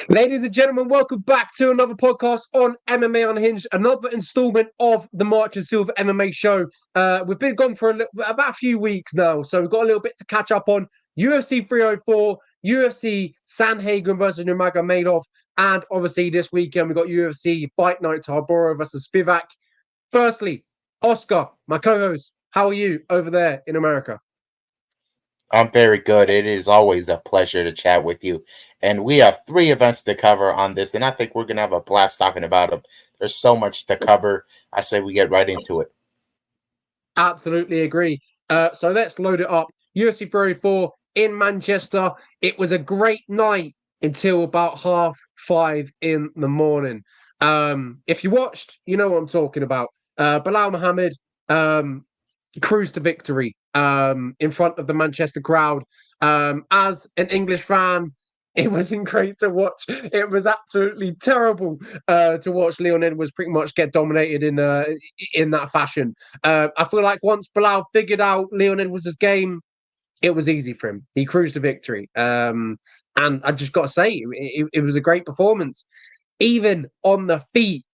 Ladies and gentlemen, welcome back to another podcast on MMA Unhinged, another installment of the Marcin Silver MMA show. We've been gone for about a few weeks now, so we've got a little bit to catch up on. UFC 304, UFC Sanhagen versus Nurmagomedov, and obviously this weekend we've got UFC Fight Night Tybura versus Spivak. Firstly, Oscar, my co-host, how are you over there in America? I'm very good. It is always a pleasure to chat with you. And we have three events to cover on this, and I think we're going to have a blast talking about them. There's so much to cover. I say we get right into it. Absolutely agree. So let's load it up. UFC 304 in Manchester. It was a great night until about 5:30 in the morning. If you watched, you know what I'm talking about. Bilal Muhammad cruised to victory in front of the Manchester crowd. As an English fan, it wasn't great to watch. It was absolutely terrible to watch Leon Edwards pretty much get dominated in that fashion. I feel like once Bilal figured out Leon Edwards' game, it was easy for him. He cruised to victory. And I just got to say, it was a great performance. Even on the feet,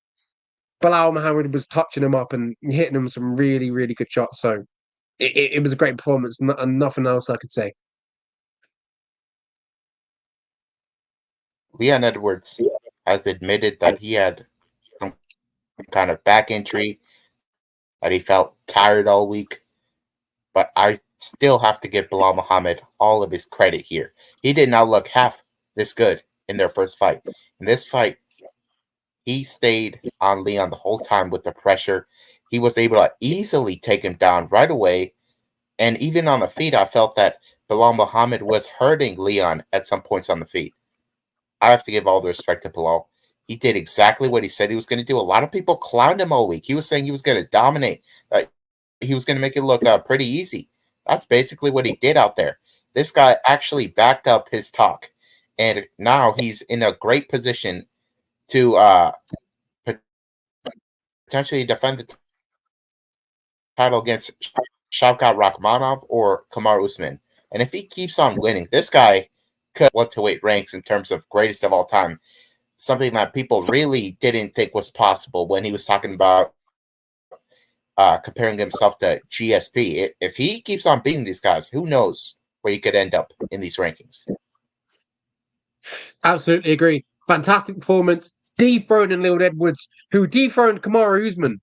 Bilal Muhammad was touching him up and hitting him some really, really good shots. So it was a great performance and nothing else I could say. Leon Edwards has admitted that he had some kind of back injury, that he felt tired all week. But I still have to give Bilal Muhammad all of his credit here. He did not look half this good in their first fight. In this fight, he stayed on Leon the whole time with the pressure. He was able to easily take him down right away. And even on the feet, I felt that Bilal Muhammad was hurting Leon at some points on the feet. I have to give all the respect to Bilal. He did exactly what he said he was going to do. A lot of people clowned him all week. He was saying he was going to dominate. He was going to make it look pretty easy. That's basically what he did out there. This guy actually backed up his talk. And now he's in a great position to potentially defend the title against Shavkat Rakhmonov or Kamaru Usman. And if he keeps on winning, this guy could welterweight ranks in terms of greatest of all time. Something that people really didn't think was possible when he was talking about comparing himself to GSP. If he keeps on beating these guys, who knows where he could end up in these rankings. Absolutely agree. Fantastic performance. Dethroning Leon Edwards, who dethroned Kamaru Usman.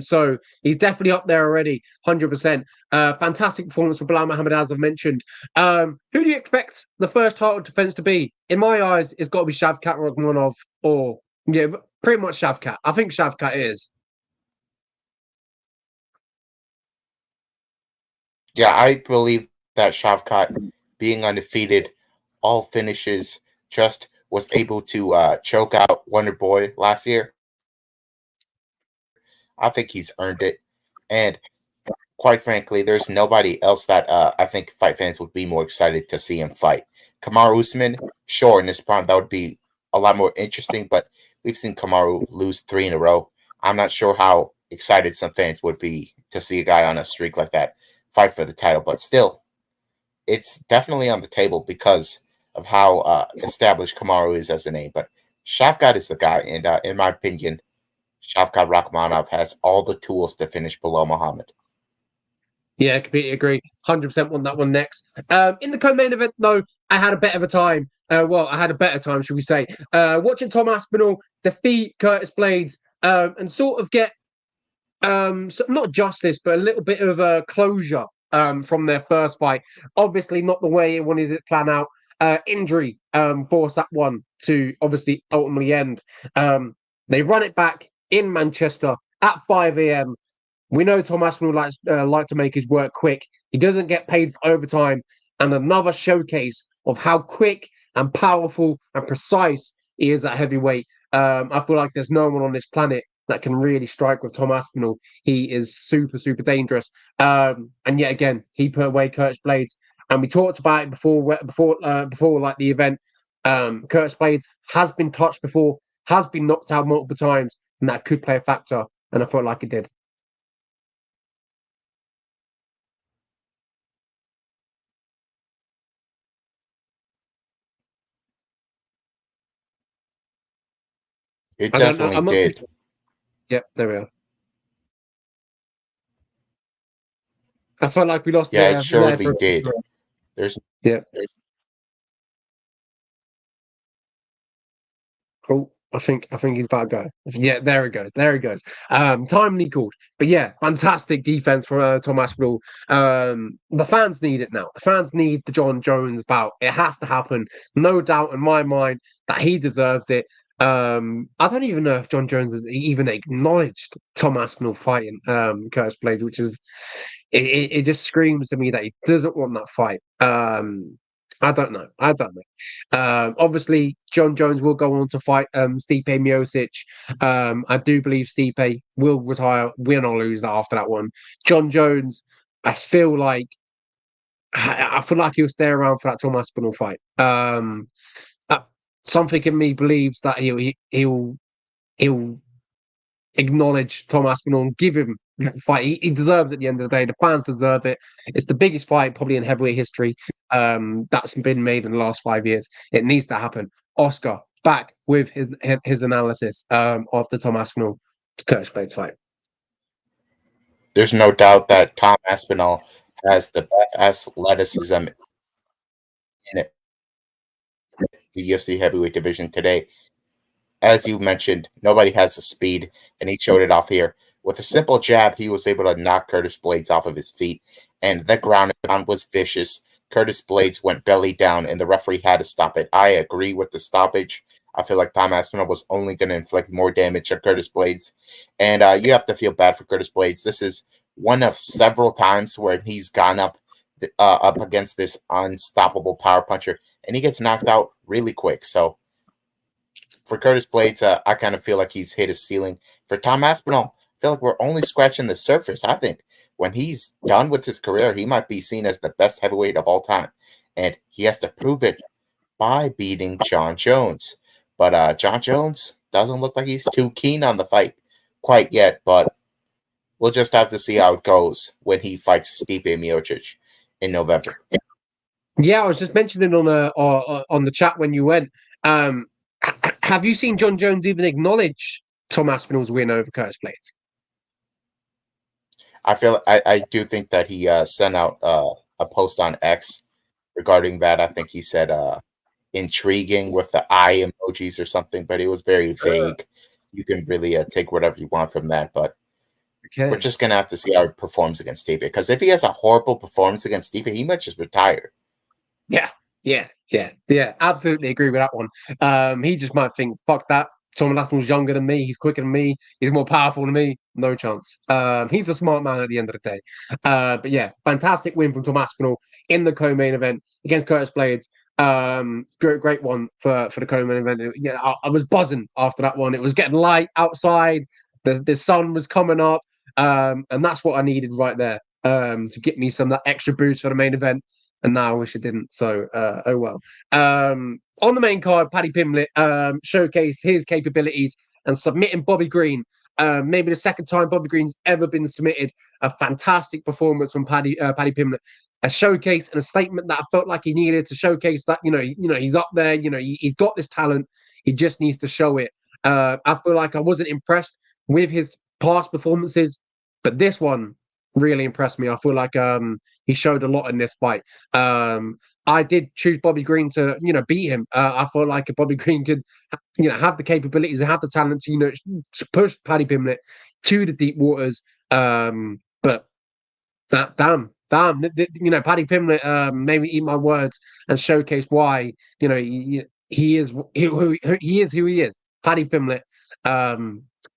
So he's definitely up there already, 100%. Fantastic performance for Bilal Muhammad, as I've mentioned. Who do you expect the first title defense to be? In my eyes, it's got to be Shavkat Rakhmonov or, yeah, pretty much Shavkat. I think Shavkat is. Yeah, I believe that Shavkat, being undefeated, all finishes, just was able to choke out Wonder Boy last year. I think he's earned it. And quite frankly, there's nobody else that I think fight fans would be more excited to see him fight. Kamaru Usman, sure, in this prime, that would be a lot more interesting, but we've seen Kamaru lose three in a row. I'm not sure how excited some fans would be to see a guy on a streak like that fight for the title, but still, it's definitely on the table because of how established Kamaru is as a name. But Shavkat is the guy, and in my opinion, Shavkat Rakhmonov has all the tools to finish below Muhammad. Yeah, completely agree. 100% want that one next. In the co-main event, though, I had a bit of a time. I had a better time, should we say? Watching Tom Aspinall defeat Curtis Blades and sort of get not justice, but a little bit of closure from their first fight. Obviously, not the way it wanted it to plan out. Injury forced that one to obviously ultimately end. They run it back in Manchester at 5 a.m. We know Tom Aspinall like to make his work quick. He doesn't get paid for overtime, and another showcase of how quick and powerful and precise he is at heavyweight. I feel like there's no one on this planet that can really strike with Tom Aspinall. He is super, super dangerous. And yet again, he put away Curtis Blades, and we talked about it before like the event. Curtis Blades has been touched before, has been knocked out multiple times, and that could play a factor. And I felt like it did. It I don't know. definitely I'm not. did. Yep, there we are. I felt like we lost Yeah, it there surely for. did. There's Yeah. Oh, I think he's about to go. Yeah, there it goes. There he goes. Timely called. But yeah, fantastic defense for Tom Aspinall. The fans need it now. The fans need the John Jones bout. It has to happen. No doubt in my mind that he deserves it. I don't even know if John Jones has even acknowledged Tom Aspinall fighting Curtis Blades, which is it just screams to me that he doesn't want that fight. I don't know. I don't know. Obviously, John Jones will go on to fight Stipe Miocic. I do believe Stipe will retire, win or lose that after that one. John Jones, I feel like he'll stay around for that Tom Aspinall fight. Uh, Something in me believes that he'll acknowledge Tom Aspinall and give him that fight. He deserves it at the end of the day. The fans deserve it. It's the biggest fight probably in heavyweight history that's been made in the last 5 years. It needs to happen. Oscar back with his analysis of the Tom Aspinall Curtis Blades fight. There's no doubt that Tom Aspinall has the best athleticism in it, the UFC heavyweight division today. As you mentioned, nobody has the speed, and he showed it off here. With a simple jab, he was able to knock Curtis Blades off of his feet, and the ground was vicious. Curtis Blades went belly down, and the referee had to stop it. I agree with the stoppage. I feel like Tom Aspinall was only going to inflict more damage on Curtis Blades, and you have to feel bad for Curtis Blades. This is one of several times where he's gone up against this unstoppable power puncher, and he gets knocked out really quick. So for Curtis Blades, I kind of feel like he's hit his ceiling. For Tom Aspinall, I feel like we're only scratching the surface. I think when he's done with his career, he might be seen as the best heavyweight of all time. And he has to prove it by beating John Jones. But John Jones doesn't look like he's too keen on the fight quite yet. But we'll just have to see how it goes when he fights Stipe Miocic in November. Yeah, I was just mentioning on the chat when you went. Have you seen John Jones even acknowledge Tom Aspinall's win over Curtis Blades? I do think that he sent out a post on X regarding that. I think he said intriguing with the eye emojis or something, but it was very vague. You can really take whatever you want from that, but we're just gonna have to see how he performs against Stipe. Because if he has a horrible performance against Stipe, he might just retire. Yeah. Absolutely agree with that one. He just might think, "Fuck that." Tom Aspinall's younger than me. He's quicker than me. He's more powerful than me. No chance. He's a smart man at the end of the day. But yeah, fantastic win from Tom Aspinall in the co-main event against Curtis Blades. Great one for the co-main event. Yeah, I was buzzing after that one. It was getting light outside. The sun was coming up, and that's what I needed right there to get me some of that extra boost for the main event. And now I wish it didn't. So, oh well. On the main card, Paddy Pimblett showcased his capabilities and submitting Bobby Green. Maybe the second time Bobby Green's ever been submitted. A fantastic performance from Paddy Pimblett. A showcase and a statement that I felt like he needed to showcase that he's up there. He's got this talent. He just needs to show it. I feel like I wasn't impressed with his past performances, but this one really impressed me. I feel like he showed a lot in this fight. I did choose Bobby Green to beat him. I feel like if Bobby Green could have the capabilities and have the talent to push Paddy Pimblett to the deep waters. But that damn, Paddy Pimblett made me eat my words and showcase why he is who he is. Paddy Pimblett.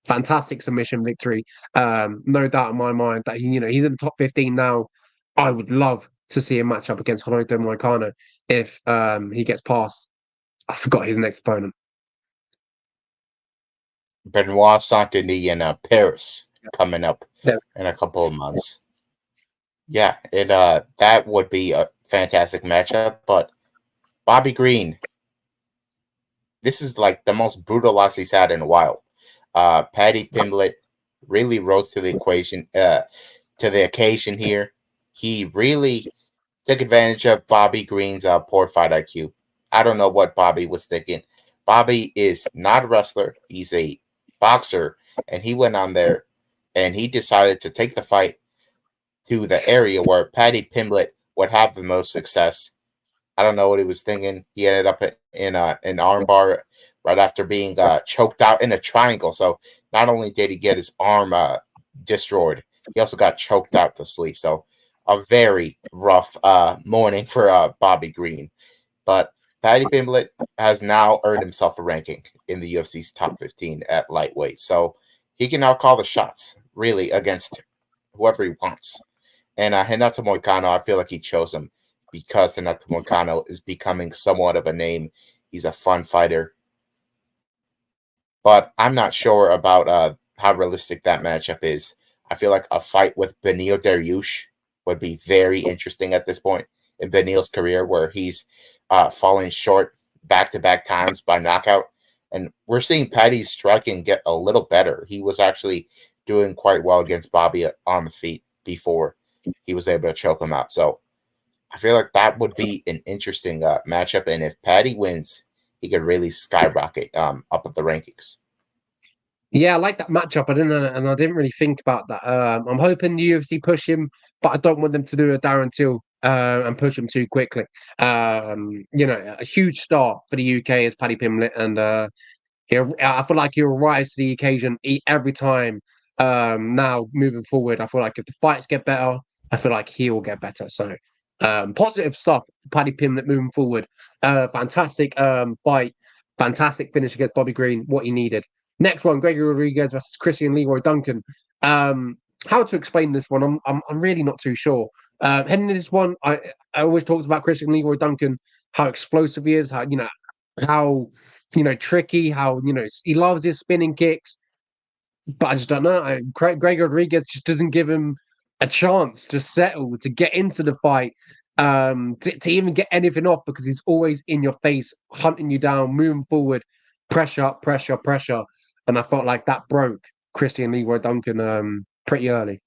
Fantastic submission victory. No doubt in my mind that he's in the top 15 now. I would love to see a matchup against Honoto Moicano if he gets past. I forgot his next opponent. Benoit Saint-Denis in Paris coming up in a couple of months. Yeah, that would be a fantastic matchup. But Bobby Green, this is like the most brutal loss he's had in a while. Paddy Pimblett really rose to the occasion here. He really took advantage of Bobby Green's poor fight IQ. I don't know what Bobby was thinking Bobby is not a wrestler; he's a boxer, and he went on there and he decided to take the fight to the area where Paddy Pimblett would have the most success. I don't know what he was thinking. He ended up in an armbar right after being choked out in a triangle. So not only did he get his arm destroyed, he also got choked out to sleep. So a very rough morning for Bobby Green. But Paddy Pimblett has now earned himself a ranking in the UFC's top 15 at lightweight. So he can now call the shots, really, against whoever he wants. And Renato Moicano, I feel like he chose him because Renato Moicano is becoming somewhat of a name. He's a fun fighter. But I'm not sure about how realistic that matchup is. I feel like a fight with Beneil Dariush would be very interesting at this point in Beneil's career, where he's falling short back-to-back times by knockout. And we're seeing Paddy's striking get a little better. He was actually doing quite well against Bobby on the feet before he was able to choke him out. So I feel like that would be an interesting matchup. And if Paddy wins, he could really skyrocket up at the rankings. Yeah, I like that matchup. I didn't really think about that. I'm hoping the UFC push him, but I don't want them to do a Darren Till and push him too quickly. A huge star for the UK is Paddy Pimblett, and I feel like he'll rise to the occasion every time. Now moving forward, I feel like if the fights get better, I feel like he will get better. So positive stuff for Paddy Pimblett moving forward. Fantastic fight, fantastic finish against Bobby Green. What he needed. Next one, Gregory Rodriguez versus Christian Leroy Duncan. How to explain this one? I'm really not too sure. Heading into this one, I always talked about Christian Leroy Duncan, how explosive he is, how tricky, how he loves his spinning kicks. But I just don't know. Greg Rodriguez just doesn't give him a chance to settle, to get into the fight, to even get anything off, because he's always in your face, hunting you down, moving forward, pressure, pressure, pressure. And I felt like that broke Christian Leroy Duncan pretty early.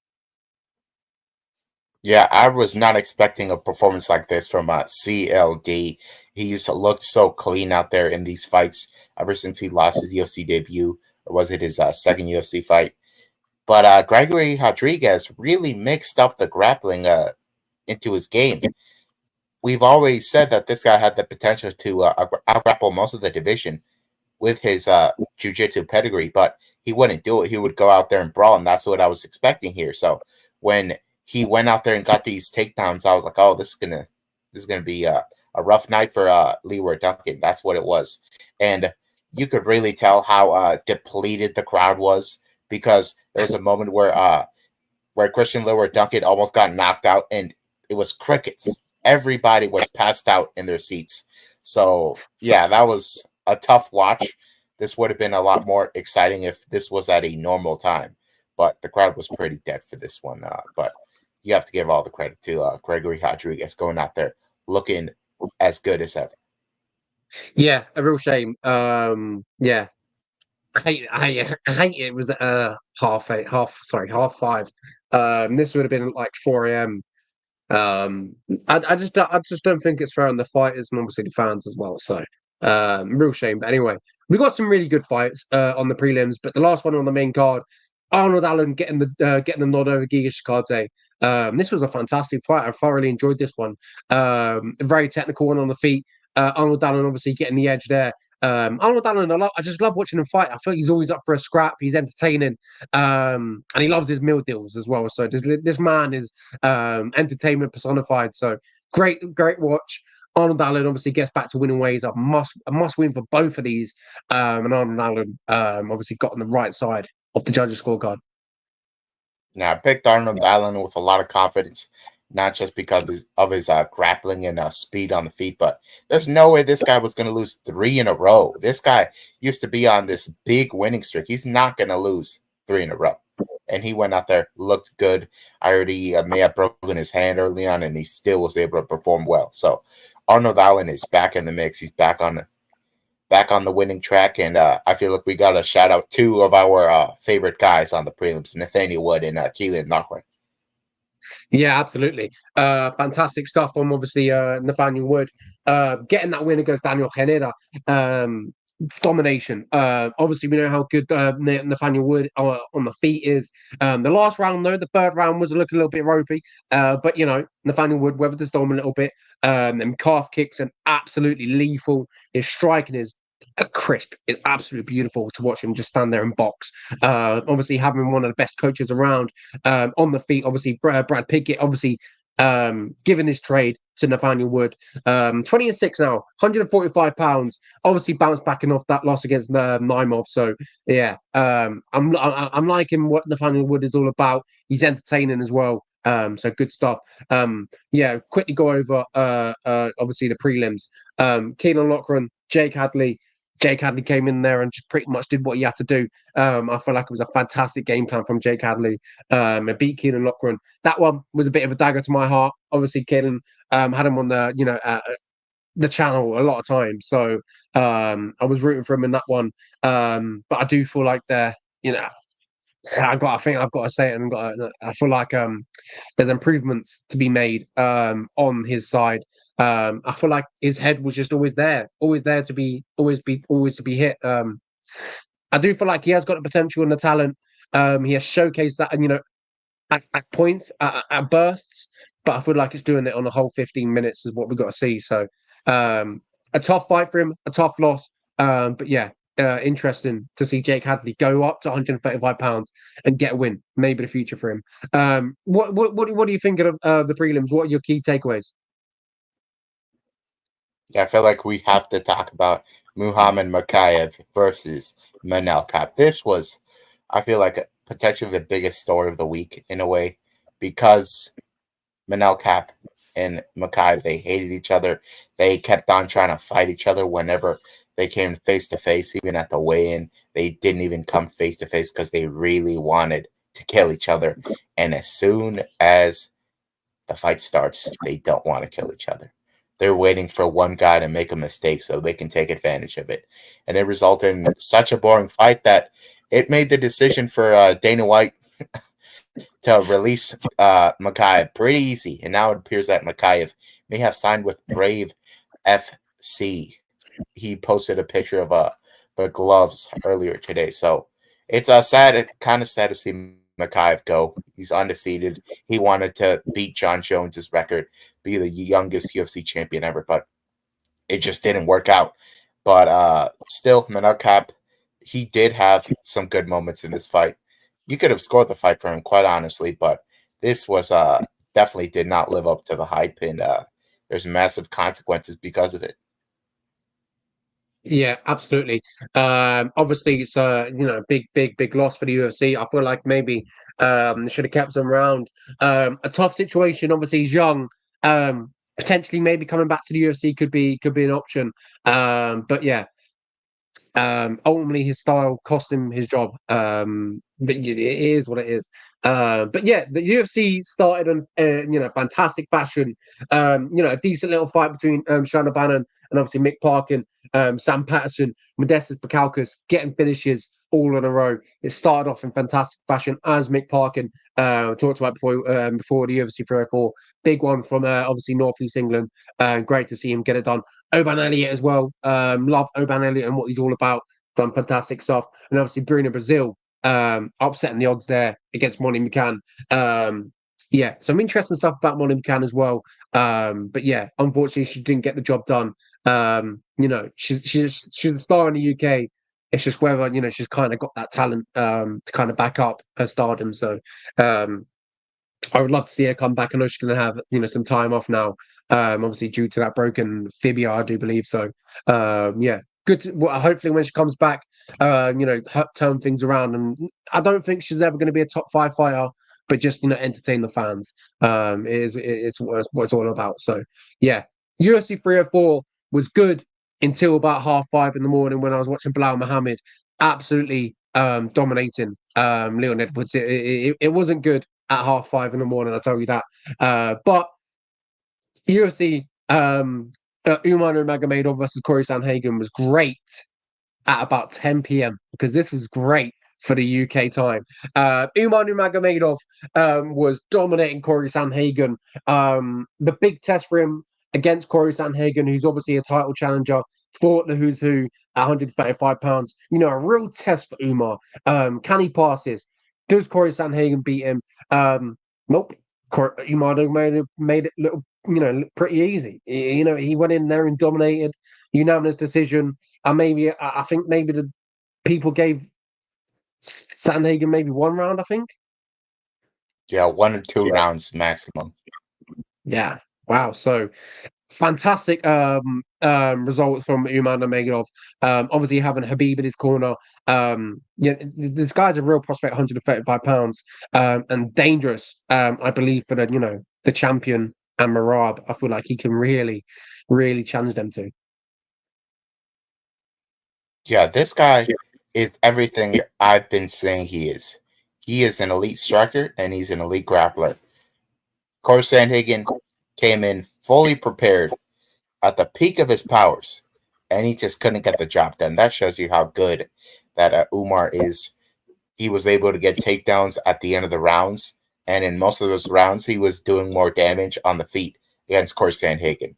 Yeah, I was not expecting a performance like this from CLD. He's looked so clean out there in these fights ever since he lost his UFC debut, or was it his second UFC fight? But Gregory Rodriguez really mixed up the grappling into his game. We've already said that this guy had the potential to out-grapple most of the division with his jiu-jitsu pedigree, but he wouldn't do it. He would go out there and brawl, and that's what I was expecting here. So when he went out there and got these takedowns, I was like, oh, this is gonna be a rough night for Leroy Duncan. That's what it was. And you could really tell how depleted the crowd was, because there was a moment where Christian Leroy Duncan almost got knocked out, and it was crickets. Everybody was passed out in their seats. So yeah, that was a tough watch. This would have been a lot more exciting if this was at a normal time, but the crowd was pretty dead for this one. But you have to give all the credit to Gregory Rodriguez going out there looking as good as ever. Yeah, a real shame. Yeah, I hate it was half 5. This would have been like 4 a.m. I just don't think it's fair on the fighters and obviously the fans as well. So real shame. But anyway, we got some really good fights on the prelims, but the last one on the main card, Arnold Allen getting the nod over Giga Chikadze. This was a fantastic fight. I thoroughly enjoyed this one. A very technical one on the feet. Arnold Allen obviously getting the edge there. Arnold Allen, I just love watching him fight. I feel like he's always up for a scrap. He's entertaining, and he loves his meal deals as well. So this man is entertainment personified. So great watch. Arnold Allen obviously gets back to winning ways. A must win for both of these. And Arnold Allen obviously got on the right side of the judges' scorecard. Now, I picked Arnold Allen with a lot of confidence, not just because of his grappling and speed on the feet, but there's no way this guy was going to lose 3 in a row. This guy used to be on this big winning streak. He's not going to lose 3 in a row. And he went out there, looked good. I heard he may have broken his hand early on, and he still was able to perform well. So Arnold Allen is back in the mix. He's back on the winning track, and I feel like we got to shout out 2 of our favorite guys on the prelims, Nathaniel Wood and Keelan Knockran. Yeah, absolutely. Fantastic stuff from obviously Nathaniel Wood. Getting that win against Daniel Heneda. domination. Obviously, we know how good Nathaniel Wood on the feet is. The last round, though, the third round was looking a little bit ropey. But Nathaniel Wood weathered the storm a little bit. And calf kicks and absolutely lethal. His striking is crisp. It's absolutely beautiful to watch him just stand there and box. Obviously, having one of the best coaches around on the feet. Obviously, Brad Pickett. Obviously, giving his trade to Nathaniel Wood. 20-6 now, 145 pounds. Obviously bounced back off that loss against Naimov. So yeah, I'm liking what Nathaniel Wood is all about. He's entertaining as well. So good stuff. Quickly go over obviously the prelims. Keelan Lochran, Jake Hadley. Jake Hadley came in there and just pretty much did what he had to do. I feel like it was a fantastic game plan from Jake Hadley. It beat Keelan Lochran. That one was a bit of a dagger to my heart. Obviously, Keelan had him on the channel a lot of times, so I was rooting for him in that one. But I do feel like I think I've got to say it, and I feel like there's improvements to be made on his side. I feel like his head was just always there to be hit. I do feel like he has got the potential and the talent. He has showcased that, and at points, at bursts. But I feel like it's doing it on the whole 15 minutes is what we've got to see. So a tough fight for him, a tough loss. But yeah, interesting to see Jake Hadley go up to 135 pounds and get a win. Maybe the future for him. What do you think of the prelims? What are your key takeaways? Yeah, I feel like we have to talk about Muhammad Makayev versus Manel Kape. This was, I feel like, potentially the biggest story of the week in a way, because Manel Kape and Makayev, they hated each other. They kept on trying to fight each other whenever they came face to face. Even at the weigh-in, they didn't even come face to face because they really wanted to kill each other. And as soon as the fight starts, they don't want to kill each other. They're waiting for one guy to make a mistake so they can take advantage of it. And it resulted in such a boring fight that it made the decision for Dana White to release Makayev pretty easy. And now it appears that Makayev may have signed with Brave FC. He posted a picture of the gloves earlier today. So it's kind of sad to see Makayev go. He's undefeated. He wanted to beat John Jones's record, be the youngest UFC champion ever, but it just didn't work out. But still, Manel Kape, he did have some good moments in this fight. You could have scored the fight for him, quite honestly, but this was definitely did not live up to the hype, and there's massive consequences because of it. Yeah, absolutely. Obviously, it's big loss for the UFC. I feel like maybe they should have kept him around. A tough situation. Obviously, he's young. Potentially, maybe coming back to the UFC could be an option. But yeah, ultimately his style cost him his job. But it is what it is. But yeah, the UFC started in fantastic fashion. A decent little fight between Shanna Bannon and obviously Mick Parkin, Sam Patterson, Modestas Bukalkas getting finishes all in a row. It started off in fantastic fashion, as Mick Parkin talked about before the UFC 304. Big one from obviously Northeast England. Great to see him get it done. Oban Elliott as well. Love Oban Elliott and what he's all about. Done fantastic stuff. And obviously Bruno Brazil upsetting the odds there against Molly McCann. Some interesting stuff about Molly McCann as well. But yeah, unfortunately she didn't get the job done. She's a star in the UK. It's just whether she's kind of got that talent to kind of back up her stardom. So I would love to see her come back. I know she's going to have some time off now. Obviously due to that broken fibia, I do believe so. Good. Hopefully when she comes back, turn things around. And I don't think she's ever going to be a top 5 fighter, but just entertain the fans. It's what it's all about. So yeah, UFC 304 was good until about 5:30 in the morning when I was watching Bilal Muhammad absolutely dominating Leon Edwards. It wasn't good at 5:30 in the morning, I'll tell you that. But UFC Umar Nurmagomedov versus Corey Sandhagen was great at about 10 p.m. because this was great for the UK time. Umar Nurmagomedov was dominating Corey Sandhagen. The big test for him against Corey Sandhagen, who's obviously a title challenger, fought the who's who at 135 pounds. A real test for Umar. Can he pass this? Does Corey Sandhagen beat him? Nope. Umar made it look, pretty easy. He went in there and dominated, unanimous decision. And I think maybe the people gave Sandhagen maybe one round, I think. Yeah, 1 or 2 rounds maximum. Yeah. Wow. So fantastic results from Umar Nurmagomedov. Obviously having Habib in his corner. This guy's a real prospect, 135 pounds, and dangerous. I believe for the champion and Marab. I feel like he can really, really challenge them to. Yeah, this guy is everything I've been saying he is. He is an elite striker and he's an elite grappler. Corey Sandhagen came in fully prepared at the peak of his powers, and he just couldn't get the job done. That shows you how good that Umar is. He was able to get takedowns at the end of the rounds, and in most of those rounds, he was doing more damage on the feet against Corey Sandhagen.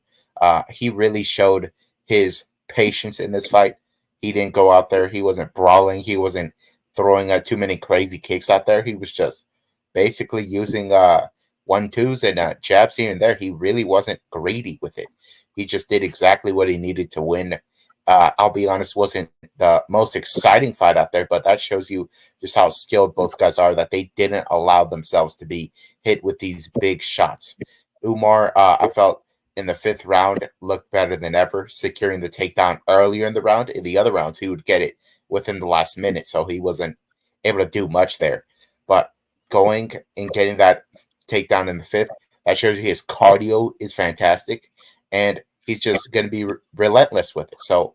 He really showed his patience in this fight. He didn't go out there. He wasn't brawling. He wasn't throwing too many crazy kicks out there. He was just basically using 1-2s and jabs here and there. He really wasn't greedy with it. He just did exactly what he needed to win. I'll be honest, wasn't the most exciting fight out there, but that shows you just how skilled both guys are, that they didn't allow themselves to be hit with these big shots. Umar, I felt in the 5th round, looked better than ever, securing the takedown earlier in the round. In the other rounds, he would get it within the last minute, so he wasn't able to do much there. But going and getting that takedown in the 5th, that shows you his cardio is fantastic, and he's just going to be relentless with it. So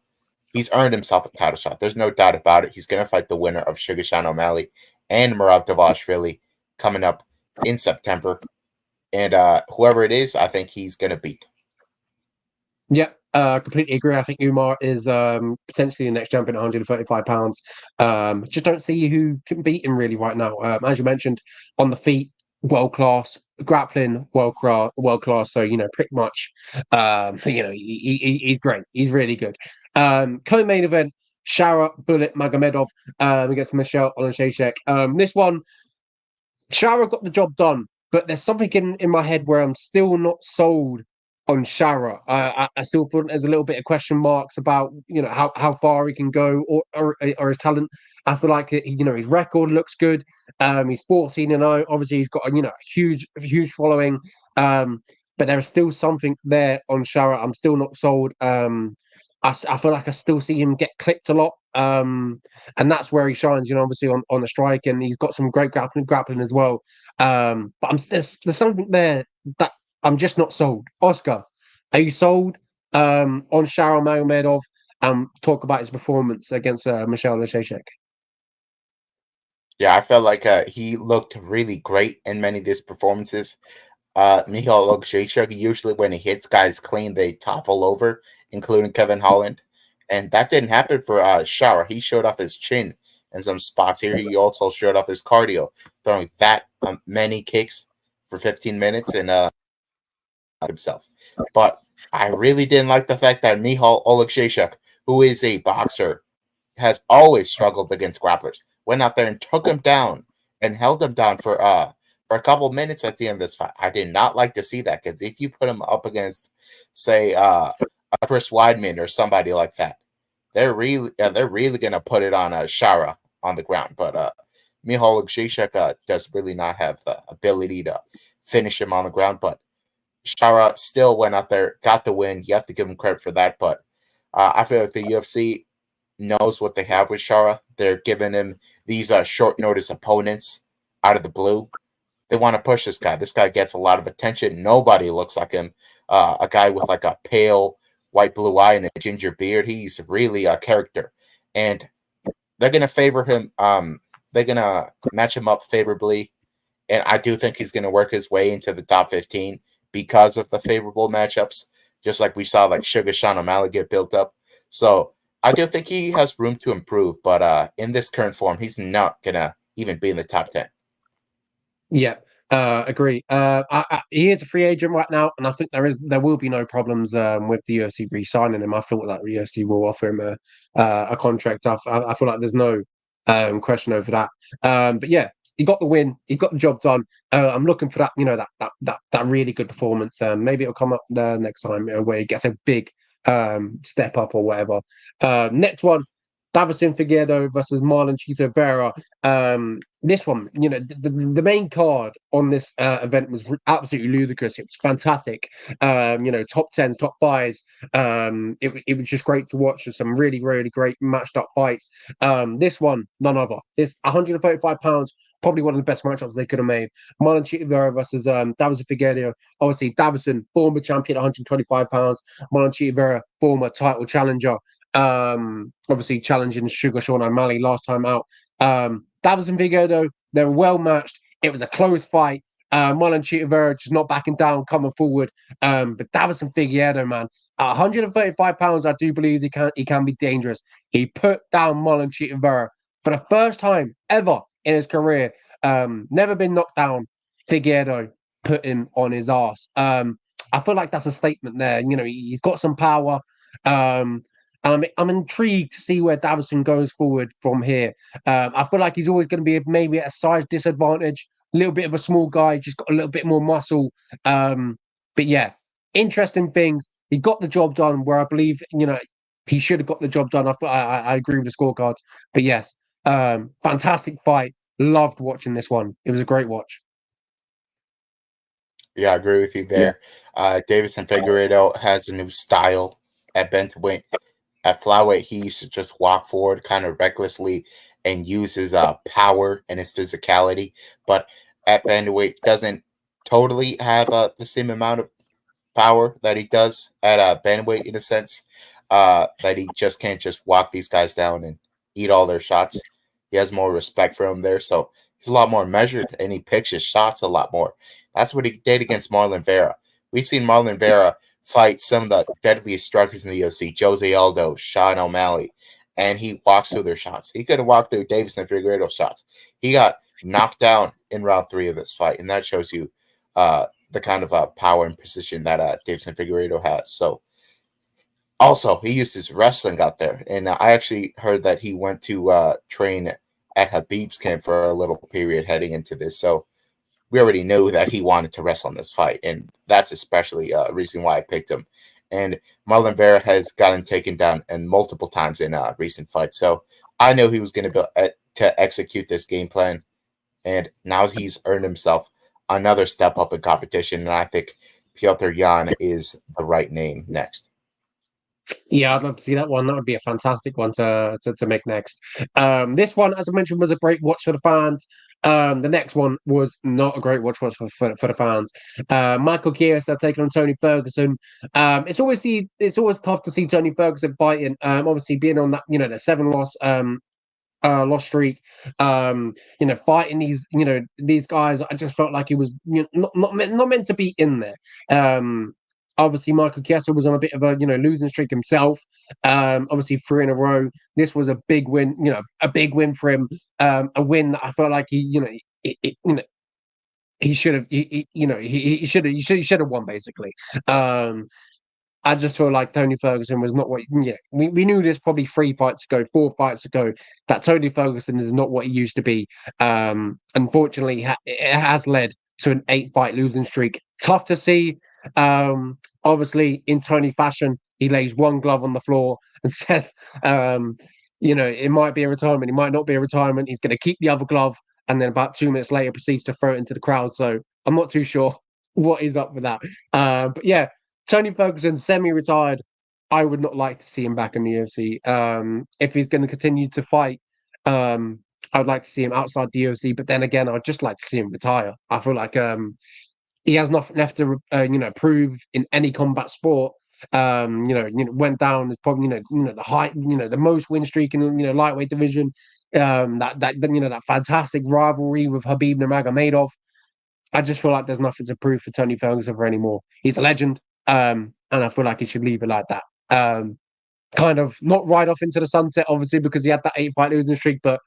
he's earned himself a title shot. There's no doubt about it. He's going to fight the winner of Sugar O'Malley and Merab Dvalishvili coming up in September. And whoever it is, I think he's going to beat. Yeah, completely agree. I think Umar is potentially the next champion at 135 pounds. Just don't see who can beat him really right now. As you mentioned, on the feet, world class, grappling, world class. So pretty much, he's great. He's really good. Co-main event: Shara Bullet Magomedov against Michelle Oleksiejczuk. This one, Shara got the job done, but there's something in my head where I'm still not sold on Shara. I still feel there's a little bit of question marks about how far he can go or his talent. I feel like his record looks good. He's 14-0. Obviously, he's got a huge following. But there is still something there on Shara. I'm still not sold. I feel like I still see him get clipped a lot. And that's where he shines. Obviously on the strike, and he's got some great grappling as well. But there's something there that I'm just not sold. Oscar, are you sold on Shara Magomedov? Talk about his performance against Michelle Oleksiejczuk. Yeah, I felt like he looked really great in many of his performances. Michal Oleksiejczuk, usually when he hits guys clean, they topple over, including Kevin Holland. And that didn't happen for Shara. He showed off his chin in some spots here. He also showed off his cardio, throwing that many kicks for 15 minutes and himself. But I really didn't like the fact that Michal Oleksiejczuk, who is a boxer, has always struggled against grapplers, went out there and took him down and held him down for a couple of minutes at the end of this fight. I did not like to see that, because if you put him up against, say, a Chris Weidman or somebody like that, they're really going to put it on Shara on the ground. But Michal Oleksiejczuk does really not have the ability to finish him on the ground. But Shara still went out there, got the win. You have to give him credit for that. But I feel like the UFC knows what they have with Shara. They're giving him these short notice opponents out of the blue. They want to push this guy. This guy gets a lot of attention. Nobody looks like him. A guy with like a pale white blue eye and a ginger beard. He's really a character. And they're going to favor him. They're going to match him up favorably. And I do think he's going to work his way into the top 15 because of the favorable matchups, just like we saw like Sugar Sean O'Malley get built up. So I do think he has room to improve, but in this current form, he's not going to even be in the top 10. Yeah, Agree. He is a free agent right now, and I think there will be no problems with the UFC re-signing him. I feel like the UFC will offer him a contract. I feel like there's no question over that. But yeah, he got the win. He got the job done. I'm looking for that. That really good performance. Maybe it'll come up next time where he gets a big step up or whatever. Next one. Davison Figueiredo versus Marlon Chito Vera. This one, the main card on this event was absolutely ludicrous. It was fantastic. Top 10s, top 5s. It was just great to watch. There's some really, really great matched up fights. This one, none other. It's 135 pounds, probably one of the best matchups they could have made. Marlon Chito Vera versus Davison Figueiredo. Obviously, Davison, former champion, 125 pounds. Marlon Chito Vera, former title challenger. Obviously challenging Sugar Sean O'Malley last time out. Davison Figueiredo, they were well matched. It was a close fight. Marlon Chito Vera just not backing down, coming forward. But Davison Figueiredo, man, at 135 pounds, I do believe he can be dangerous. He put down Marlon Chito Vera for the first time ever in his career. Never been knocked down. Figueiredo put him on his ass. I feel like that's a statement there. He's got some power. And I'm intrigued to see where Davison goes forward from here. I feel like he's always going to be maybe at a size disadvantage, a little bit of a small guy, just got a little bit more muscle. But yeah, interesting things. He got the job done where I believe, he should have got the job done. I agree with the scorecards. But yes, fantastic fight. Loved watching this one. It was a great watch. Yeah, I agree with you there. Davison Figueiredo has a new style at bantamweight. At flyweight, he used to just walk forward kind of recklessly and use his power and his physicality. But at bantamweight, doesn't totally have the same amount of power that he does at bantamweight in a sense. That he just can't just walk these guys down and eat all their shots. He has more respect for him there, so he's a lot more measured and he picks his shots a lot more. That's what he did against Marlon Vera. We've seen Marlon Vera fight some of the deadliest strikers in the UFC, Jose Aldo, Sean O'Malley, and he walks through their shots. He could have walked through Davison Figueiredo's shots. He got knocked down in round 3 of this fight, and that shows you the kind of power and precision that Davison Figueiredo has. So, also, he used his wrestling out there, and I actually heard that he went to train at Habib's camp for a little period heading into this. So, we already knew that he wanted to wrestle in this fight, and that's especially a reason why I picked him. And Marlon Vera has gotten taken down and multiple times in recent fights, so I knew he was going to execute this game plan, and now he's earned himself another step up in competition, and I think Piotr Jan is the right name next. Yeah, I'd love to see that one. That would be a fantastic one to make next. This one, as I mentioned, was a great watch for the fans. The next one was not a great watch for the fans. Michael Chiesa taking on Tony Ferguson. It's always tough to see Tony Ferguson fighting. Obviously being on that, the 7-loss loss streak. Fighting these guys. I just felt like he was not meant to be in there. Obviously, Michael Chiesa was on a bit of a losing streak himself. Obviously, 3 in a row. This was a big win. A big win for him. A win that I felt like he should have. He should have won basically. I just feel like Tony Ferguson was not what. We knew this probably 3 fights ago, 4 fights ago, that Tony Ferguson is not what he used to be. Unfortunately, it has led to an 8-fight losing streak. Tough to see. Obviously, in Tony fashion, he lays one glove on the floor and says, it might be a retirement, it might not be a retirement. He's going to keep the other glove, and then about 2 minutes later proceeds to throw it into the crowd. So I'm not too sure what is up with that. But yeah, Tony Ferguson, semi-retired. I would not like to see him back in the UFC. If he's going to continue to fight, I would like to see him outside the UFC. But then again, I'd just like to see him retire. I feel like he has nothing left to prove in any combat sport. Went down as probably the height, the most win streak in lightweight division. That fantastic rivalry with Habib Nurmagomedov. I just feel like there's nothing to prove for Tony Ferguson for anymore. He's a legend, and I feel like he should leave it like that. Kind of not ride off into the sunset, obviously, because he had that 8-fight losing streak, but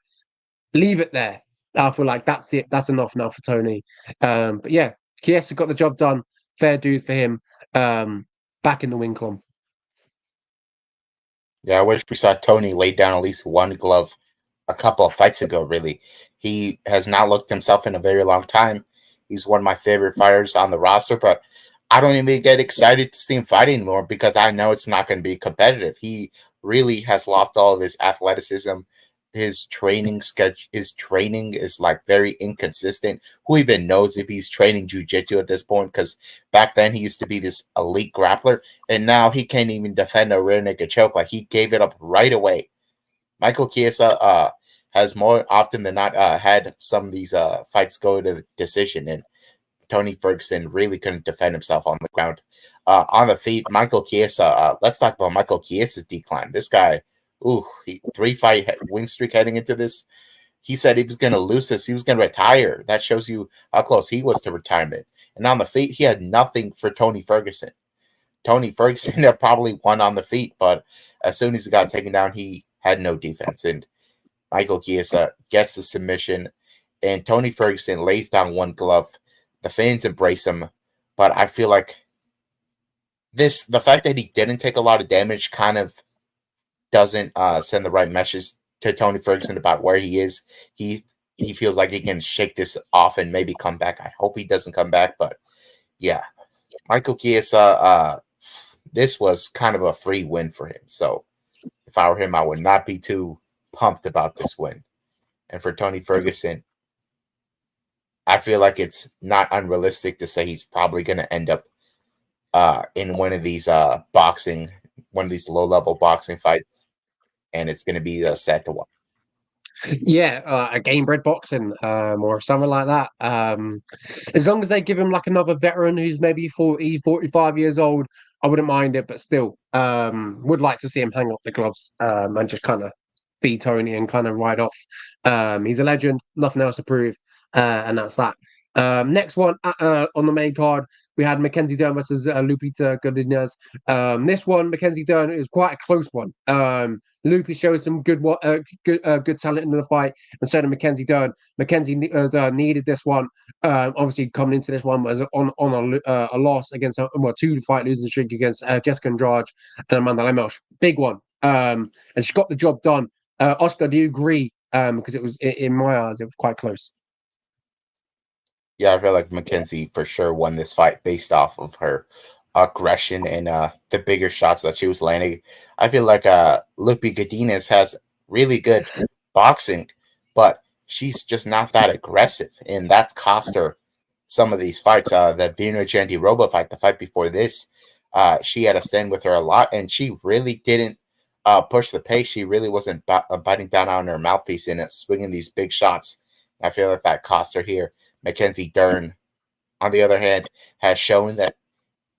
leave it there. I feel like that's it. That's enough now for Tony. But yeah, Chiesa got the job done. Fair dues for him. Back in the win column. Yeah, I wish we saw Tony lay down at least one glove a couple of fights ago, really. He has not looked himself in a very long time. He's one of my favorite fighters on the roster, but I don't even get excited to see him fight anymore because I know it's not going to be competitive. He really has lost all of his athleticism. His training is like very inconsistent. Who even knows if he's training jiu-jitsu at this point? Because back then he used to be this elite grappler, and now he can't even defend a rear naked choke. Like, he gave it up right away. Michael Chiesa has more often than not had some of these fights go to decision, and Tony Ferguson really couldn't defend himself on the ground. On the feet, Michael Chiesa, let's talk about Michael Chiesa's decline. This guy, 3-fight win streak heading into this. He said he was going to lose this. He was going to retire. That shows you how close he was to retirement. And on the feet, he had nothing for Tony Ferguson. Tony Ferguson had probably won on the feet, but as soon as he got taken down, he had no defense. And Michael Chiesa gets the submission, and Tony Ferguson lays down one glove. The fans embrace him, but I feel like the fact that he didn't take a lot of damage kind of doesn't send the right message to Tony Ferguson about where he is. He feels like he can shake this off and maybe come back. I hope he doesn't come back, but yeah, Michael Chiesa, this was kind of a free win for him. So if I were him, I would not be too pumped about this win. And for Tony Ferguson, I feel like it's not unrealistic to say he's probably going to end up in one of these low-level boxing fights, and it's going to be sad to watch. Yeah, a game bred boxing or something like that. As long as they give him like another veteran who's maybe 40, 45 years old, I wouldn't mind it, but still, would like to see him hang up the gloves and just kind of be Tony and kind of ride off. He's a legend, nothing else to prove, and that's that. Next one on the main card, we had Mackenzie Dern versus Lupita Godinez. This one, Mackenzie Dern, is quite a close one. Lupita showed some good talent in the fight, and so did Mackenzie Dern. Mackenzie Dern needed this one. Obviously, coming into this one was on a loss against a 2-fight losing streak against Jessica Andrade and Amanda Lemos. Big one. And she got the job done. Oscar, do you agree? Because it was, in my eyes, it was quite close. Yeah, I feel like Mackenzie for sure won this fight based off of her aggression and the bigger shots that she was landing. I feel like Lupi Godinez has really good boxing, but she's just not that aggressive, and that's cost her some of these fights. The Vino Jandiroba fight, the fight before this, she had to stand with her a lot, and she really didn't push the pace. She really wasn't biting down on her mouthpiece and swinging these big shots. I feel like that cost her here. Mackenzie Dern, on the other hand, has shown that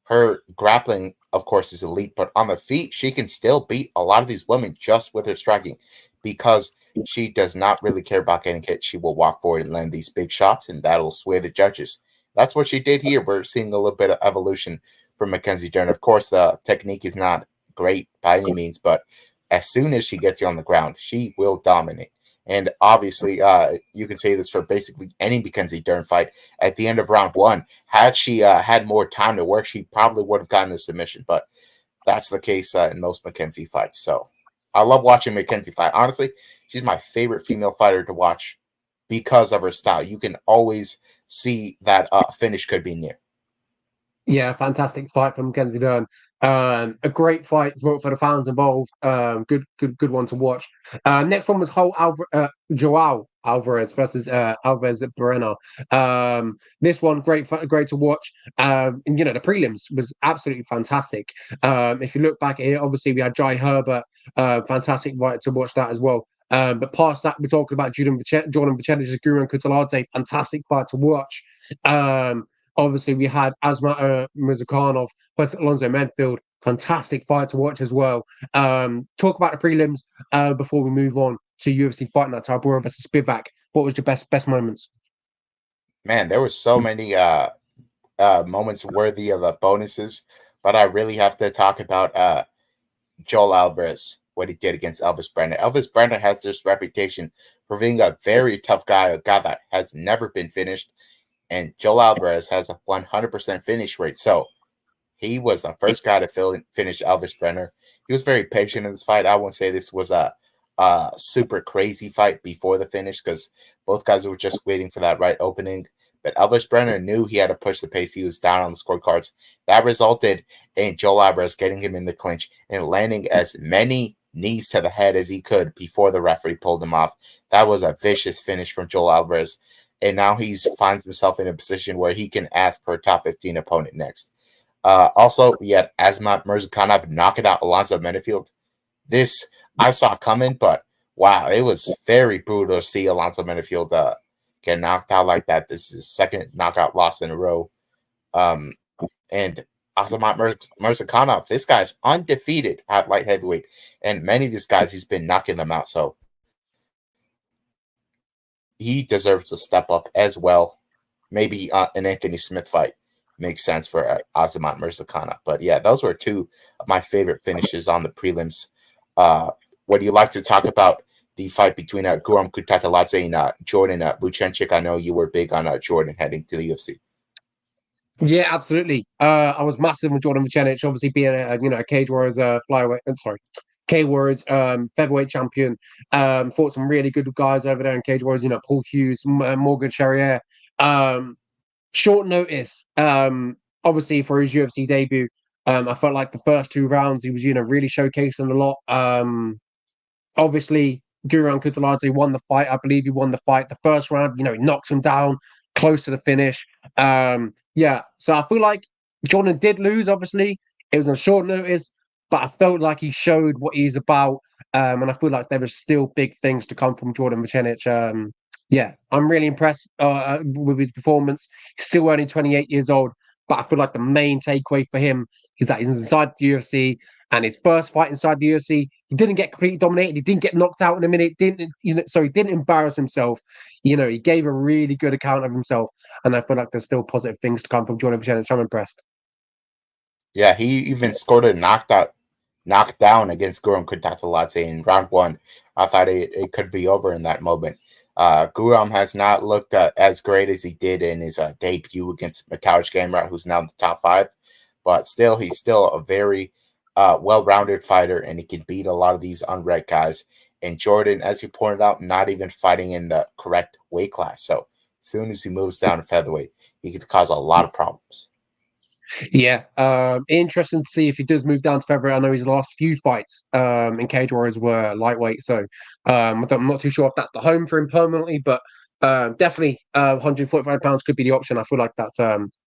her grappling, of course, is elite, but on the feet, she can still beat a lot of these women just with her striking because she does not really care about getting hit. She will walk forward and land these big shots, and that'll sway the judges. That's what she did here. We're seeing a little bit of evolution from Mackenzie Dern. Of course, the technique is not great by any means, but as soon as she gets you on the ground, she will dominate. And obviously, you can say this for basically any Mackenzie Dern fight. At the end of round one, had she had more time to work, she probably would have gotten a submission. But that's the case in most Mackenzie fights. So I love watching Mackenzie fight. Honestly, she's my favorite female fighter to watch because of her style. You can always see that finish could be near. Yeah, fantastic fight from Mackenzie Dern. A great fight for the fans involved. Good one to watch. Next one was Joao Alvarez versus Alves Barrena. This one great to watch. And, the prelims was absolutely fantastic. If you look back here, obviously we had Jai Herbert. Fantastic fight to watch that as well. But past that, we're talking about Jordan Vicetic, Guran Kutalante. Fantastic fight to watch. Obviously, we had Asma Muzakhanov versus Alonzo Medfield. Fantastic fight to watch as well. Talk about the prelims before we move on to UFC Fight Night, Tybura versus Spivak. What was your best moments? Man, there were so many moments worthy of bonuses, but I really have to talk about Joel Alvarez. what he did against Elvis Brenner. Elvis Brenner has this reputation for being a very tough guy, a guy that has never been finished. And Joel Alvarez has a 100% finish rate. So he was the first guy to finish Elvis Brenner. He was very patient in this fight. I won't say this was a super crazy fight before the finish because both guys were just waiting for that right opening. But Elvis Brenner knew he had to push the pace. He was down on the scorecards. That resulted in Joel Alvarez getting him in the clinch and landing as many knees to the head as he could before the referee pulled him off. That was a vicious finish from Joel Alvarez. And now he finds himself in a position where he can ask for a top 15 opponent next. Also, we had Azamat Murzakanov knocking out Alonzo Menifield. This I saw coming, but wow, it was very brutal to see Alonzo Menifield get knocked out like that. This is his second knockout loss in a row. And Azamat Murzakanov, this guy's undefeated at light heavyweight. And many of these guys, he's been knocking them out. So he deserves to step up as well. Maybe an Anthony Smith fight makes sense for Azamat Murzakanov. But yeah, those were two of my favorite finishes on the prelims. Would you like to talk about the fight between Guram Kutateladze and Jordan Vucenic? I know you were big on Jordan heading to the UFC. Yeah, absolutely. I was massive with Jordan Vucenic, obviously being a Cage Warriors flyweight. Sorry, Cage Warriors featherweight champion. Fought some really good guys over there in Cage Warriors. Paul Hughes, Morgan Charrier. Short notice. Obviously for his UFC debut. I felt like the first two rounds he was really showcasing a lot. Obviously Guram Kutateladze won the fight. I believe he won the fight. The first round, he knocks him down close to the finish. Yeah, so I feel like Jordan did lose. Obviously, it was on short notice, but I felt like he showed what he's about, and I feel like there was still big things to come from Jordan Vucenic. Yeah, I'm really impressed with his performance. He's still only 28 years old, but I feel like the main takeaway for him is that he's inside the UFC. And his first fight inside the UFC, he didn't get completely dominated. He didn't get knocked out in a minute. He didn't embarrass himself. He gave a really good account of himself. And I feel like there's still positive things to come from Jordan Vucenic. I'm impressed. Yeah, he even scored a knockdown against Guram Kutateladze in round one. I thought it could be over in that moment. Guram has not looked as great as he did in his debut against Mateusz Gamrot, who's now in the top 5. But still, he's still a very well-rounded fighter, and he can beat a lot of these unranked guys. And Jordan, as you pointed out, not even fighting in the correct weight class. So as soon as he moves down to featherweight, he could cause a lot of problems. Yeah, interesting to see if he does move down to featherweight. I know his last few fights in Cage Warriors were lightweight, so I'm not too sure if that's the home for him permanently, but definitely 145 pounds could be the option. I feel like that's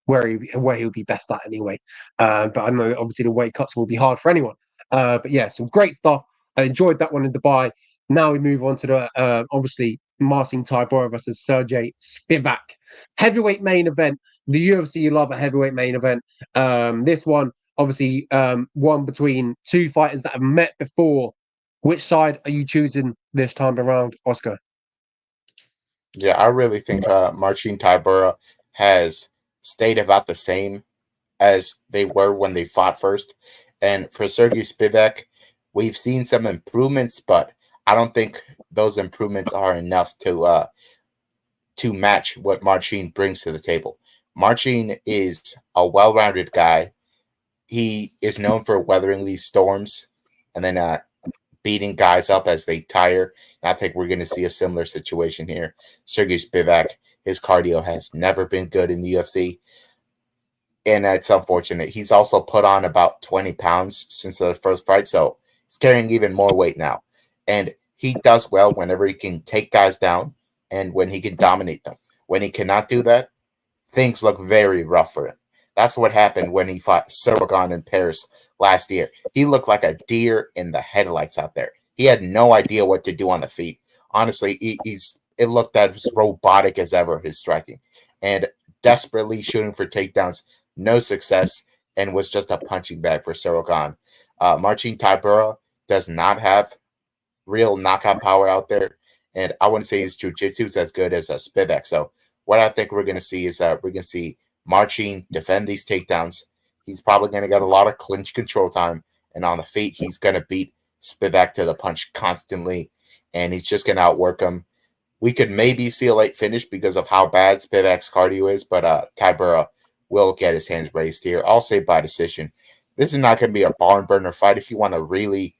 where he would be best at anyway. But I know obviously the weight cuts will be hard for anyone. But yeah, some great stuff. I enjoyed that one in Dubai. Now we move on to the obviously Marcin Tybura versus Sergey Spivak heavyweight main event. The UFC, you love a heavyweight main event. This one obviously one between two fighters that have met before. Which side are you choosing this time around, Oscar? Yeah, I really think Marcin Tybura has stayed about the same as they were when they fought first. And for Sergey Spivak, we've seen some improvements, but I don't think those improvements are enough to match what Marcin brings to the table. Marcin is a well-rounded guy. He is known for weathering these storms and then beating guys up as they tire. And I think we're going to see a similar situation here. Sergey Spivak, his cardio has never been good in the UFC. And it's unfortunate. He's also put on about 20 pounds since the first fight, so he's carrying even more weight now. And he does well whenever he can take guys down and when he can dominate them. When he cannot do that, things look very rough for him. That's what happened when he fought Sergey in Paris last year. He looked like a deer in the headlights out there. He had no idea what to do on the feet. Honestly, it looked as robotic as ever, his striking. And desperately shooting for takedowns, no success, and was just a punching bag for Sergey. Marcin Tybura does not have real knockout power out there, and I wouldn't say his jiu-jitsu is as good as Spivak. So what I think we're going to see is we're going to see Marcin defend these takedowns. He's probably going to get a lot of clinch control time, and on the feet, he's going to beat Spivak to the punch constantly, and he's just going to outwork him. We could maybe see a late finish because of how bad Spivak's cardio is, but Tybura will get his hands raised here. I'll say by decision. This is not going to be a barn burner fight. If you want a really